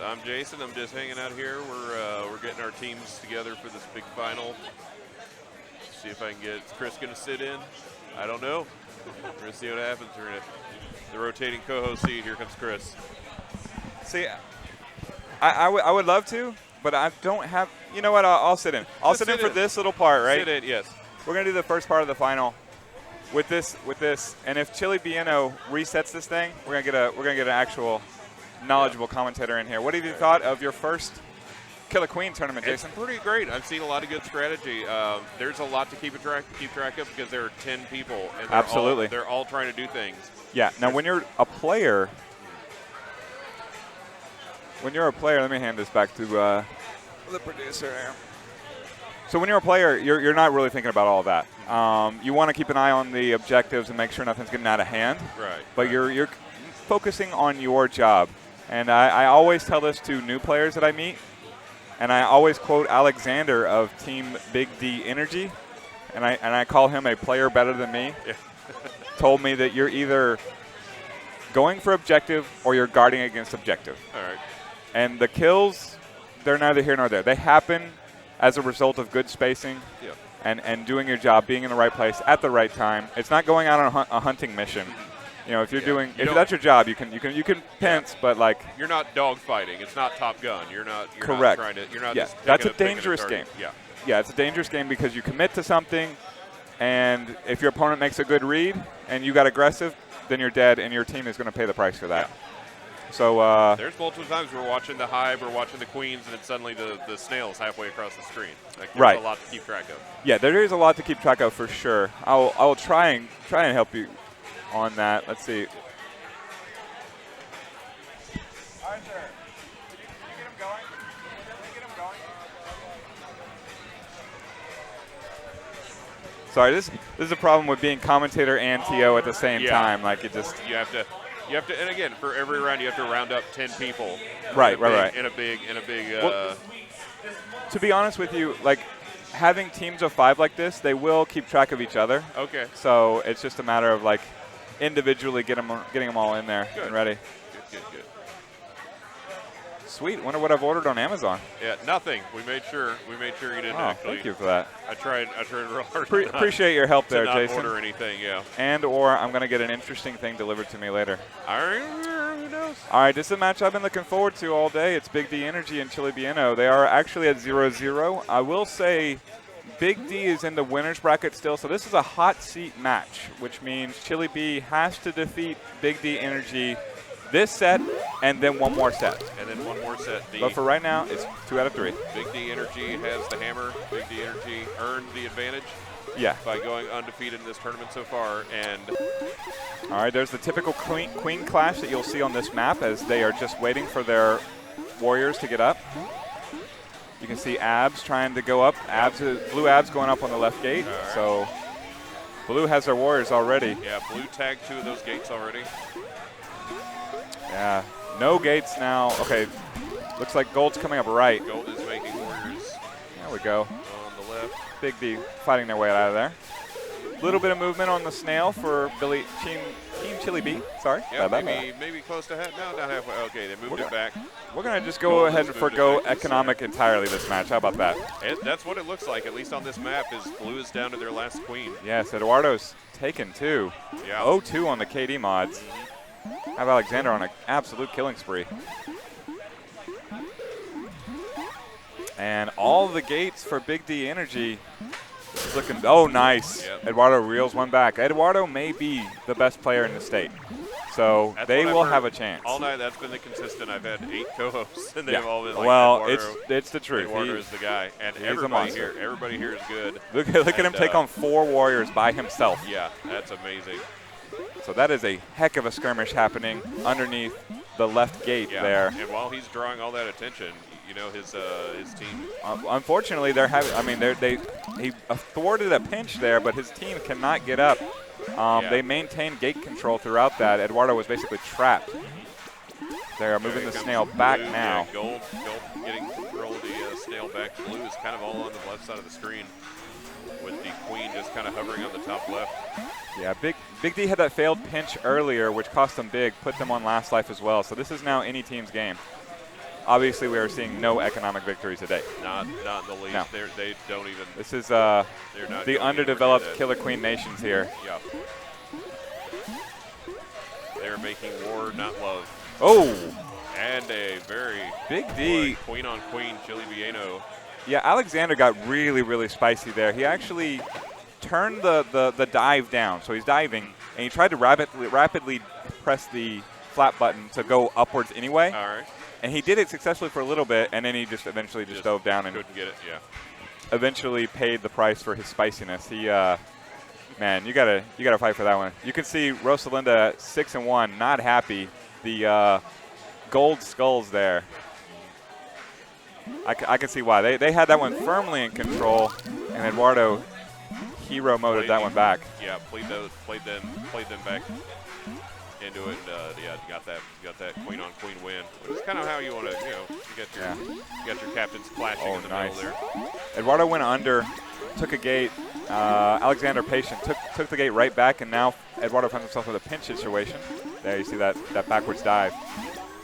I'm Jason. I'm just hanging out here. We're getting our teams together for this big final. See if I can get. Is Chris gonna sit in? I don't know. We're gonna see what happens. We're gonna the rotating co-host seat. Here comes Chris. See, I would love to, but I don't have. You know what? I'll sit in. I'll sit in for this little part, right? Sit in, yes. We're gonna do the first part of the final with this, and if Chili Bieno resets this thing, we're gonna get an actual knowledgeable commentator in here. What have you thought of your first Killer Queen tournament, Jason? It's pretty great. I've seen a lot of good strategy. There's a lot to keep track of because there are 10 people, and Absolutely. they're all trying to do things. Yeah. Now, when you're a player, let me hand this back to the producer here. So when you're a player, you're not really thinking about all that. You want to keep an eye on the objectives and make sure nothing's getting out of hand. Right. But you're focusing on your job. And I always tell this to new players that I meet, and I always quote Alexander of Team Big D Energy, and I call him a player better than me. Yeah. Told me that you're either going for objective or you're guarding against objective. All right. And the kills, they're neither here nor there. They happen as a result of good spacing Yeah. and doing your job, being in the right place at the right time. It's not going out on a hunting mission. You know, if you're doing, if that's your job, you can pinch, but like You're not dogfighting. It's not Top Gun. You're not correct. trying to. You're not. Yeah, Just that's a picking dangerous game. target. Yeah. Yeah, it's a dangerous game because you commit to something, and if your opponent makes a good read and you got aggressive, then you're dead, and your team is going to pay the price for that. So there's multiple times we're watching the hive, we're watching the queens, and it's suddenly the snails halfway across the screen. Like, there's Right. a lot to keep track of. yeah, there is a lot to keep track of for sure. I will try and help you on that. Let's see. Sorry, this is a problem with being commentator and TO at the same time. Like it just you have to, and again, for every round you have to round up 10 people. Right. In a big. Well, to be honest with you, like having teams of 5 like this, they will keep track of each other. Okay. So it's just a matter of like individually getting them all in there Good. and ready. Good. Sweet. Wonder what I've ordered on Amazon. Yeah, nothing. We made sure you didn't Oh, actually. thank you for that. I tried real hard. Appreciate your help there, to not Jason. order anything, yeah. And or I'm going to get an interesting thing delivered to me later. Who knows? All right, this is a match I've been looking forward to all day. It's Big D Energy and Chili Bieno. They are actually at 0-0. I will say Big D is in the winner's bracket still, so this is a hot seat match, which means Chili B has to defeat Big D Energy this set and then one more set. And then one more set. But for right now, it's 2 out of 3. Big D Energy has the hammer. Big D Energy earned the advantage. Yeah. By going undefeated in this tournament so far. And all right, there's the typical queen clash that you'll see on this map as they are just waiting for their warriors to get up. You can see Abs trying to go up. Blue Abs going up on the left gate. Right. So Blue has their warriors already. Yeah, Blue tagged 2 of those gates already. Yeah, no gates now. Okay, looks like Gold's coming up right. Gold is making warriors. There we go. On the left. Big D fighting their way out of there. Little bit of movement on the snail for Team Chili B. Sorry. Yeah, maybe close to half. No, not halfway. Okay, they moved it back. We're going to just go ahead and forgo economic entirely this match. How about that? That's what it looks like, at least on this map, is Blue is down to their last queen. Yes, Eduardo's taken 2. Yeah. 0-2 on the KD mods. Have Alexander on an absolute killing spree. And all the gates for Big D Energy is looking, oh, nice. Yep. Eduardo reels one back. Eduardo may be the best player in the state. So they will have a chance. All night, that's been the consistent. I've had 8 co-hosts, and they've all been like, well, Eduardo, it's the truth. Eduardo is the guy, and everybody here is good. Look at him take on 4 warriors by himself. Yeah, that's amazing. So that is a heck of a skirmish happening underneath the left gate there. And while he's drawing all that attention, you know, his team. Unfortunately, they're having. I mean, he thwarted a pinch there, but his team cannot get up. They maintain gate control throughout that. Eduardo was basically trapped. They are moving the snail back now. Yeah, Gold getting control of the snail back. Blue is kind of all on the left side of the screen, with the queen just kind of hovering on the top left. Yeah, Big D had that failed pinch earlier, which cost them big, put them on last life as well. So this is now any team's game. Obviously, we are seeing no economic victories today. Not in the least. No. They don't even. This is the underdeveloped Killer Queen nations here. Yeah. They're making war, not love. Oh! And a very Big D. Queen on queen, Chili Bieno. Yeah, Alexander got really, really spicy there. He actually turned the dive down. So he's diving, and he tried to rapidly press the flat button to go upwards anyway. All right. And he did it successfully for a little bit, and then he just eventually just dove down and couldn't get it. Yeah. Eventually paid the price for his spiciness. He, man, you gotta fight for that one. You can see Rosalinda 6-1, not happy. The gold skulls there. I can see why. They had that one firmly in control, and Eduardo hero moded that one back. Yeah, played them back into it. Yeah, got that queen on queen win. It's kind of how you want to, you got your captains clashing in the middle there. Eduardo went under, took a gate. Alexander patient took the gate right back, and now Eduardo finds himself in a pinch situation. There you see that backwards dive.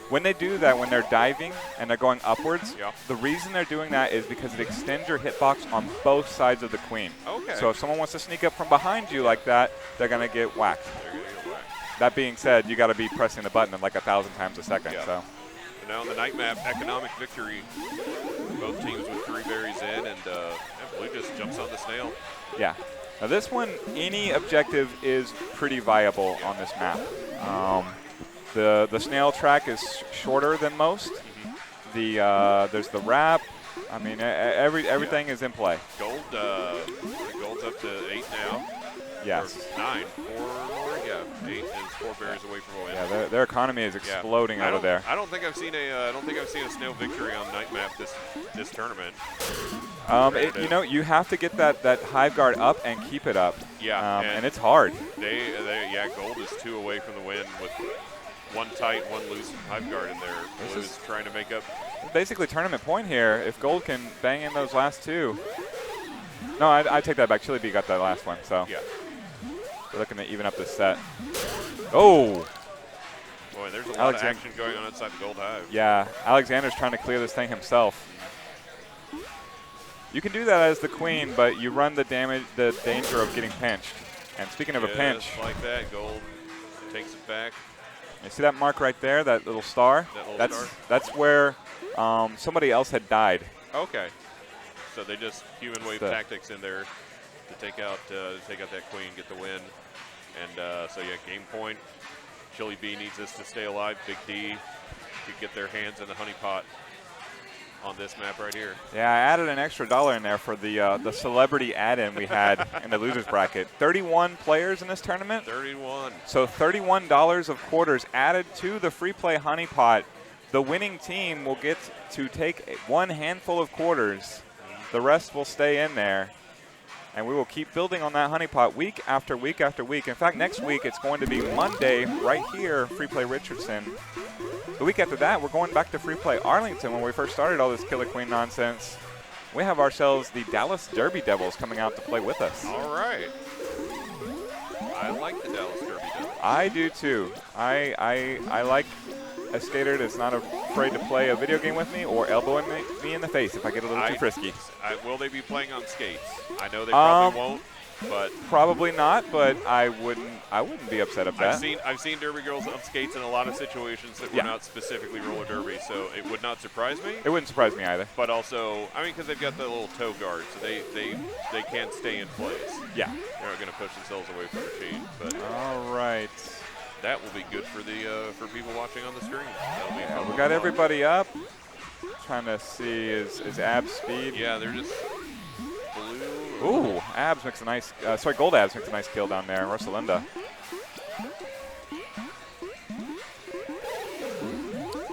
When they do that, when they're diving and they're going upwards, the reason they're doing that is because it extends your hitbox on both sides of the queen. Okay. So if someone wants to sneak up from behind you like that, they're going to get whacked. That being said, you got to be pressing the button like 1,000 times a second. Yeah. So now on the night map, economic victory. Both teams with 3 berries in, and Blue just jumps on the snail. Yeah. Now this one, any objective is pretty viable on this map. The snail track is shorter than most. There's the wrap. I mean, everything is in play. Gold's up to 8 now. Yes. Or 9. 4 more. Yeah, 8 is 4 berries away from a win. Yeah, their economy is exploding over there. I don't think I've seen a snail victory on night map this tournament. You have to get that hive guard up and keep it up. Yeah, and it's hard. Gold is 2 away from the win with 1 tight, 1 loose hive guard in there. Blue is trying to make up. Basically tournament point here. If Gold can bang in those last 2. No, I take that back. Chili B got that last one. So yeah, we're looking to even up this set. Oh. Boy, there's there's a lot of action going on inside the Gold Hive. Yeah, Alexander's trying to clear this thing himself. You can do that as the queen, but you run the danger of getting pinched. And speaking of a pinch, like that, Gold takes it back. You see that mark right there, that little star? That's where somebody else had died. Okay. So they just human wave tactics in there to take out that queen, get the win. And so yeah, game point. Chili B needs this to stay alive. Big D could get their hands in the honey pot on this map right here. Yeah, I added an extra $1 in there for the celebrity add-in we had in the losers bracket. 31 players in this tournament. 31. So $31 of quarters added to the free play honey pot. The winning team will get to take one handful of quarters. The rest will stay in there. And we will keep building on that honey pot week after week after week. In fact, next week it's going to be Monday right here, Free Play Richardson. The week after that, we're going back to Free Play Arlington. When we first started all this Killer Queen nonsense, we have ourselves the Dallas Derby Devils coming out to play with us. All right. I like the Dallas Derby Devils. I do too. I like a skater that's not afraid to play a video game with me or elbowing me in the face if I get a little too frisky. Will they be playing on skates? I know they probably won't, but probably not. But I wouldn't be upset at that. I've seen Derby girls on skates in a lot of situations that were not specifically roller derby, so it would not surprise me. It wouldn't surprise me either. But also, I mean, because they've got the little toe guard, so they can't stay in place. Yeah, they're not going to push themselves away from the chain. But all right. That will be good for the for people watching on the stream. That'll be fun. We got everybody up. Trying to see is Abs speed. Yeah, they're just blue. Ooh, Abs makes a nice. Gold Abs makes a nice kill down there. Rosalinda.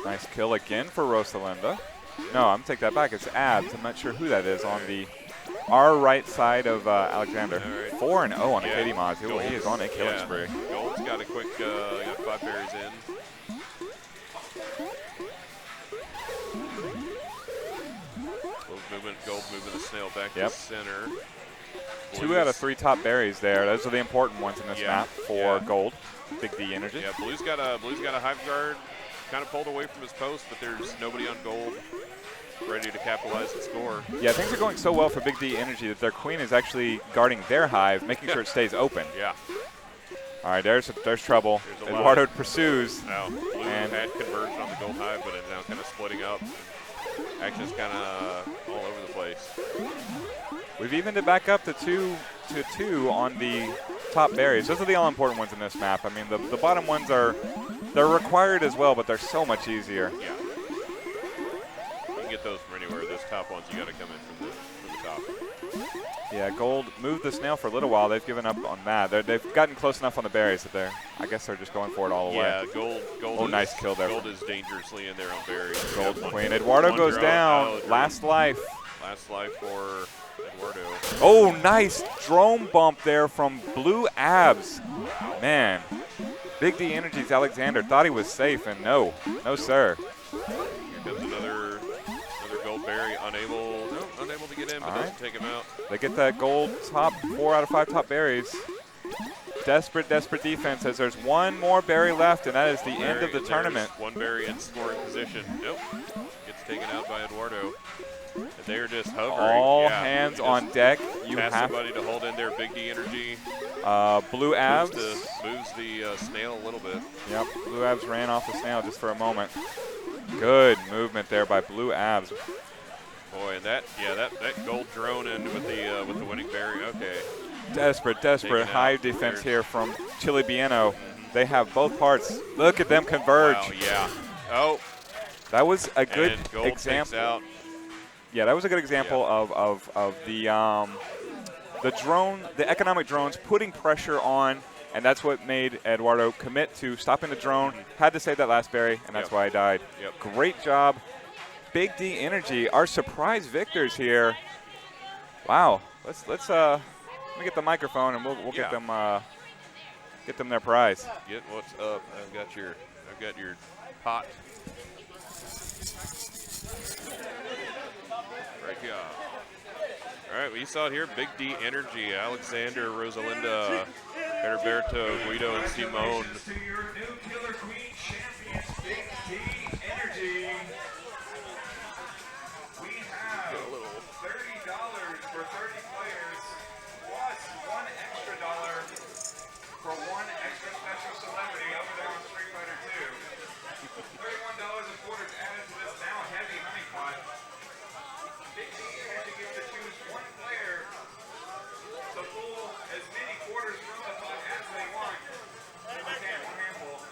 Nice kill again for Rosalinda. No, I'm gonna take that back. It's Abs. I'm not sure who that is on the our right side of Alexander. 4-0 on the KD mods. He is on a killing spree. Gold's got a quick, got 5 berries in. Gold moving the snail back to center. 2 out of 3 top berries there. Those are the important ones in this map for Gold. Big D energy. Yeah, Blue's got a hive guard, kind of pulled away from his post, but there's nobody on Gold ready to capitalize and score. Yeah, things are going so well for Big D Energy that their queen is actually guarding their hive, making sure it stays open. Yeah. All right, there's trouble. Eduardo pursues. Now, Blue had converged on the Gold Hive, but it's now kind of splitting up. Action's kind of all over the place. We've evened it back up to 2 on the top berries. Those are the all-important ones in this map. I mean, the bottom ones they're required as well, but they're so much easier. Yeah. Get those from anywhere. Those top ones, you got to come in from the top. Yeah, Gold moved the snail for a little while. They've given up on that. They've gotten close enough on the berries that I guess they're just going for it all the way. Yeah, Gold. Oh, nice kill there. Gold is dangerously in there on berries. Gold queen. Eduardo goes down. Last life. Last life for Eduardo. Oh, nice drone bump there from Blue Abs. Man, Big D Energy's Alexander thought he was safe, and no, sir. Here comes another Gold berry, unable to get in, but doesn't take him out. They get that Gold top 4 out of 5 top berries. Desperate defense as there's one more berry left, and that is the end of the tournament. One berry in scoring position. Nope. Gets taken out by Eduardo. And they're just hovering. All hands on deck. You have somebody to hold in there. Big D Energy. Blue Abs moves the snail a little bit. Yep. Blue Abs ran off the snail just for a moment. Good movement there by Blue Abs. Boy, and that Gold drone in with the winning berry. Okay. Desperate high defense here from Chili Bieno. They have both parts. Look at them converge. Wow, yeah. Oh. That was a good example. Out. Yeah, that was a good example of the drone, the economic drones putting pressure on, and that's what made Eduardo commit to stopping the drone. Had to save that last berry, and that's why I died. Yep. Great job. Big D Energy, our surprise victors here. Wow. Let me get the microphone and we'll get them their prize. Get what's up. I've got your pot. Right here. All right, we saw it here. Big D Energy, Alexander, Rosalinda, Heriberto, Guido, and Simone. 30 players plus $1 extra for one extra special celebrity over there on Street Fighter 2. $31 of quarters added to this now heavy honey pot. Big D Energy gets to choose one player to pull as many quarters from the pot as they want. One handful.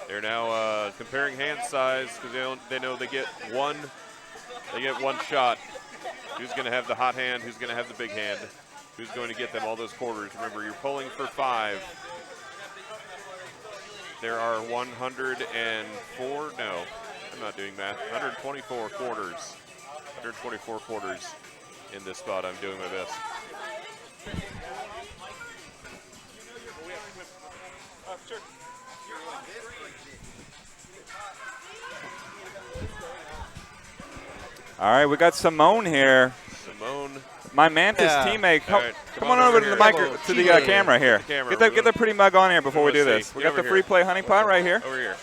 They're now comparing hand size because they know they get one shot. Who's going to have the hot hand? Who's going to have the big hand? Who's going to get them all those quarters? Remember, you're pulling for 5. There are 104. No, I'm not doing math. 124 quarters. 124 quarters in this spot. I'm doing my best. All right, we got Simone here. Simone. My Mantis teammate. All right, come on over to the camera here. Camera, Get the pretty mug on here before we do Let's this. see. We got Over the free here. play honey pot right here. Over here.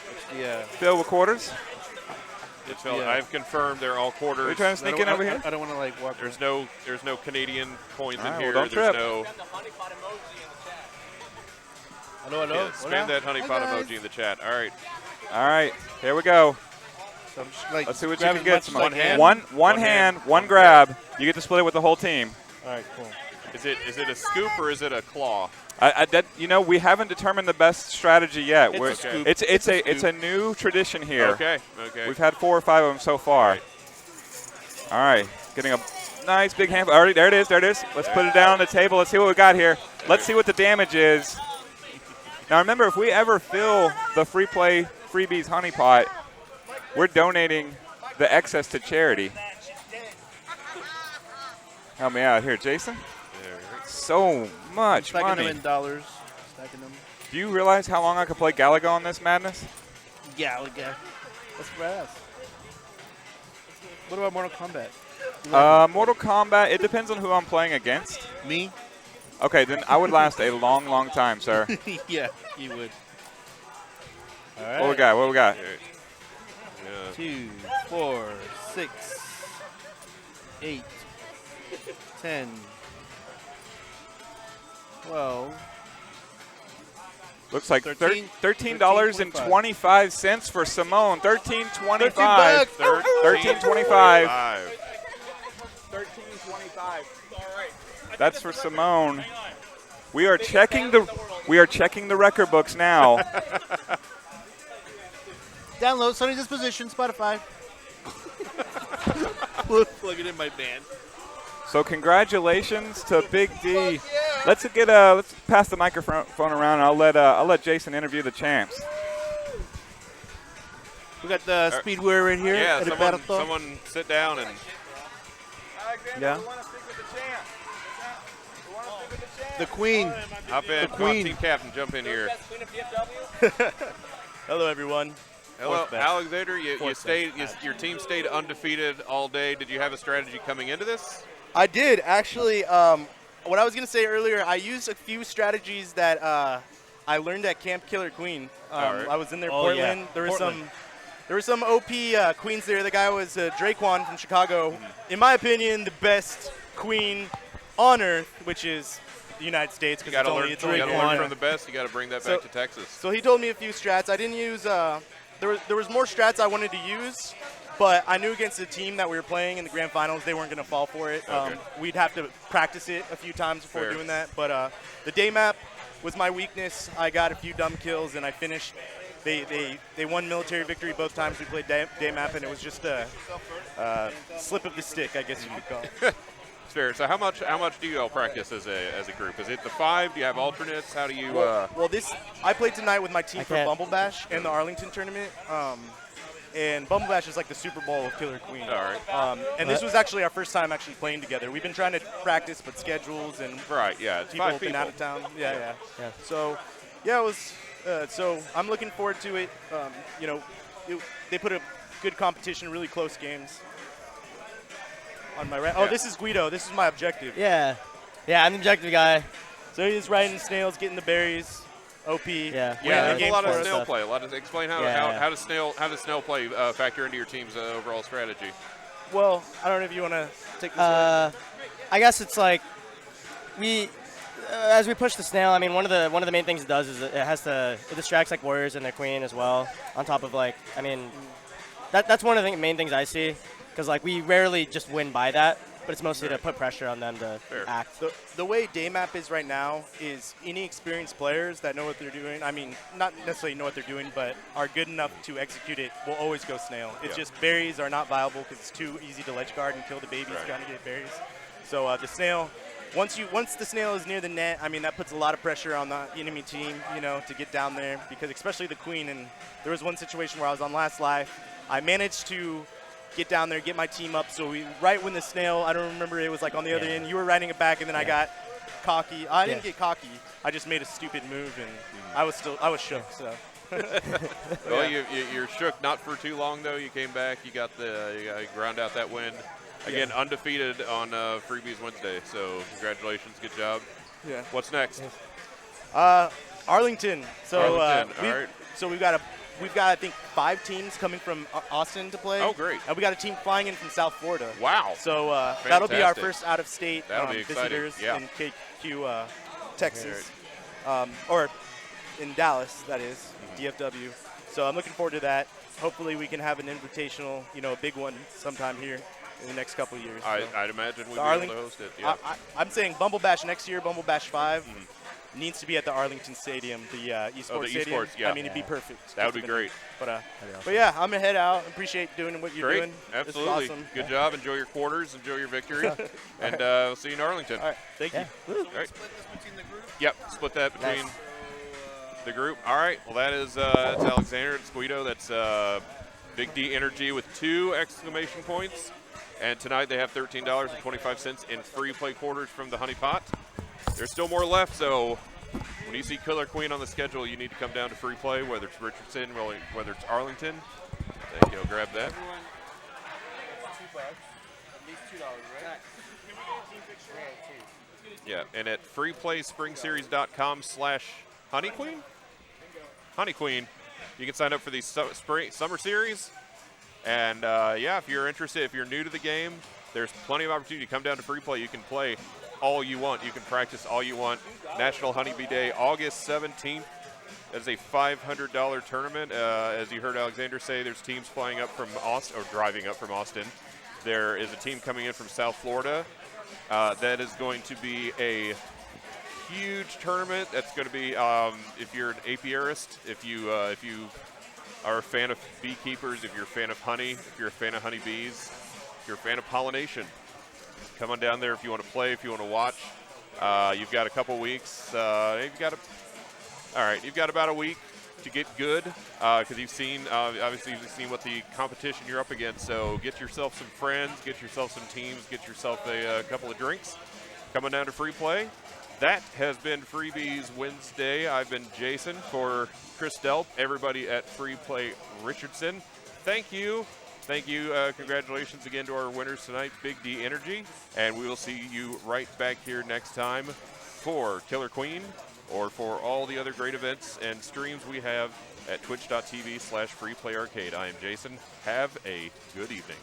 Filled with quarters. It's filled. I've confirmed they're all quarters. Are you trying to sneak in over here? I don't want to like walk. There's no Canadian coins All in right, here. well, don't There's trip. no. Hello. Yeah, spam that honey pot emoji in the chat. All right. All right, here we go. So I'm just, like, Let's see what you grab can as get. much as Simone. I can. One hand, one grab. You get to split it with the whole team. All right, cool. Is it a scoop or is it a claw? We haven't determined the best strategy yet. It's a scoop. It's a new tradition here. Okay. We've had 4 or 5 of them so far. All right, getting a nice big hand. Already, there it is. Let's put it down on the table. Let's see what we got here. Let's see what the damage is. Now remember, if we ever fill the free play freebies honey pot, we're donating the excess to charity. Help me out here, Jason. So much Stacking money. them in dollars. Stacking them. Do you realize how long I could play Galaga on this madness? Yeah, that's badass. What about Mortal Kombat? Mortal Kombat, it depends on who I'm playing against. Me? Okay, then I would last a long, long time, sir. Yeah, you would. All right. What we got? 2, 4, 6, 8, 10, 12. Looks like $13.25 $13.25 for Simone. $13.25. $13.25. That's for Simone. We are checking the record books now. Download Sunny Disposition, Spotify. Plug it in my band. So congratulations to Big D. Let's pass the microphone around, and I'll let Jason interview the champs. We got the Speedwear right here. Yeah, at the Battle Thought. someone sit down and. Yeah. The Queen. Hop in. The Come on, Queen. team captain, jump in here. Hello, everyone. Hello, Fourth best. Alexander. You Fourth stayed. Your team stayed undefeated all day. Did you have a strategy coming into this? I did actually. What I was gonna say earlier, I used a few strategies that I learned at Camp Killer Queen. Right. I was in there, Oh, Portland. yeah. There were some OP queens there. The guy was Draquan from Chicago. In my opinion, the best queen on Earth, which is the United States, You because got to it's learn. only You got to Draquan. learn from the best. You got to bring that back to Texas. So he told me a few strats. I didn't use. There was more strats I wanted to use, but I knew against the team that we were playing in the grand finals, they weren't going to fall for it. Okay. We'd have to practice it a few times before Fair. doing that. But the day map was my weakness. I got a few dumb kills, and I finished. They won military victory both times we played day map, and it was just a slip of the stick, I guess you could call it. Fair. So how much do you all practice as a group? Is it the 5? Do you have alternates? How do you? Well, I played tonight with my team for can't. Bumble Bash in the Arlington tournament. And Bumble Bash is like the Super Bowl of Killer Queen. All right. And this was actually our first time actually playing together. We've been trying to practice, but schedules and Right. Yeah. It's people 5 have been people. out of town. Yeah. So, yeah, it was. So I'm looking forward to it. They put a good competition, really close games. On my right. Oh, Yeah. this is Guido. This is my objective. Yeah, I'm the objective guy. So he's riding snails, getting the berries. OP. Yeah. Yeah, the there's a game lot of for us. snail play. Explain how does snail play factor into your team's overall strategy? Well, I don't know if you want to take this I guess it's like we, as we push the snail. I mean, one of the main things it does is it distracts like warriors and their queen as well. On top of like, I mean, that's one of the main things I see, because like we rarely just win by that, but it's mostly to put pressure on them to act. The way Daymap is right now is inexperienced players that know what they're doing. I mean, not necessarily know what they're doing, but are good enough to execute it will always go snail. It's just berries are not viable because it's too easy to ledge guard and kill the babies trying to get berries. So the snail, once the snail is near the net, I mean, that puts a lot of pressure on the enemy team, you know, to get down there, because especially the queen. And there was one situation where I was on last live. I managed to get down there, get my team up. So right when the snail, I don't remember, it was like on the other end, you were riding it back, and then I got cocky. I didn't get cocky. I just made a stupid move, and I was shook. So. Well, you're shook not for too long though. You came back. You ground out that win. Again, undefeated on Freebies Wednesday. So congratulations, good job. Yeah. What's next? Arlington. So Arlington. All right. So we've got I think 5 teams coming from Austin to play. Oh, great. And we got a team flying in from South Florida. Wow. So that'll be our first out-of-state visitors in KQ, Texas, or in Dallas, that is, DFW. So I'm looking forward to that. Hopefully we can have an invitational, you know, a big one sometime here in the next couple of years. I'd imagine we'd be able to host it. Yeah. I'm saying Bumble Bash next year, Bumble Bash 5. Needs to be at the Arlington Stadium, the esports stadium. Yeah. I mean, it'd be perfect. That would be great. But yeah, I'm gonna head out. Appreciate doing what you're doing. Absolutely. This is awesome. Good job. Enjoy your quarters. Enjoy your victory. And we'll see you in Arlington. All right. Thank you. All right. Yep. Split that between the group. All right. Well, that's Alexander. It's Guido. That's Big D Energy with 2 exclamation points. And tonight they have $13.25 in free play quarters from the Honey Pot. There's still more left, so when you see Killer Queen on the schedule, you need to come down to free play, whether it's Richardson, whether it's Arlington. Thank you. Grab that. Yeah, and at freeplayspringseries.com/honeyqueen, Honey Queen, you can sign up for these summer series. And yeah, if you're interested, if you're new to the game, there's plenty of opportunity to come down to free play. You can play all you want. You can practice all you want. National Honeybee Day, August 17th. That's a $500 tournament. As you heard Alexander say, there's teams flying up from Austin, or driving up from Austin. There is a team coming in from South Florida. That is going to be a huge tournament. That's going to be, if you're an apiarist, if you are a fan of beekeepers, if you're a fan of honey, if you're a fan of honeybees, if you're a fan of pollination, come on down there if you want to play, if you want to watch. You've got a couple weeks. You've got about a week to get good, because you've seen, obviously you've seen what the competition you're up against. So get yourself some friends, get yourself some teams, get yourself a couple of drinks. Coming down to free play. That has been Freebies Wednesday. I've been Jason for Chris Delp, everybody at Free Play Richardson. Thank you. Thank you. Congratulations again to our winners tonight, Big D Energy. And we will see you right back here next time for Killer Queen, or for all the other great events and streams we have at twitch.tv/freeplayarcade. I am Jason. Have a good evening.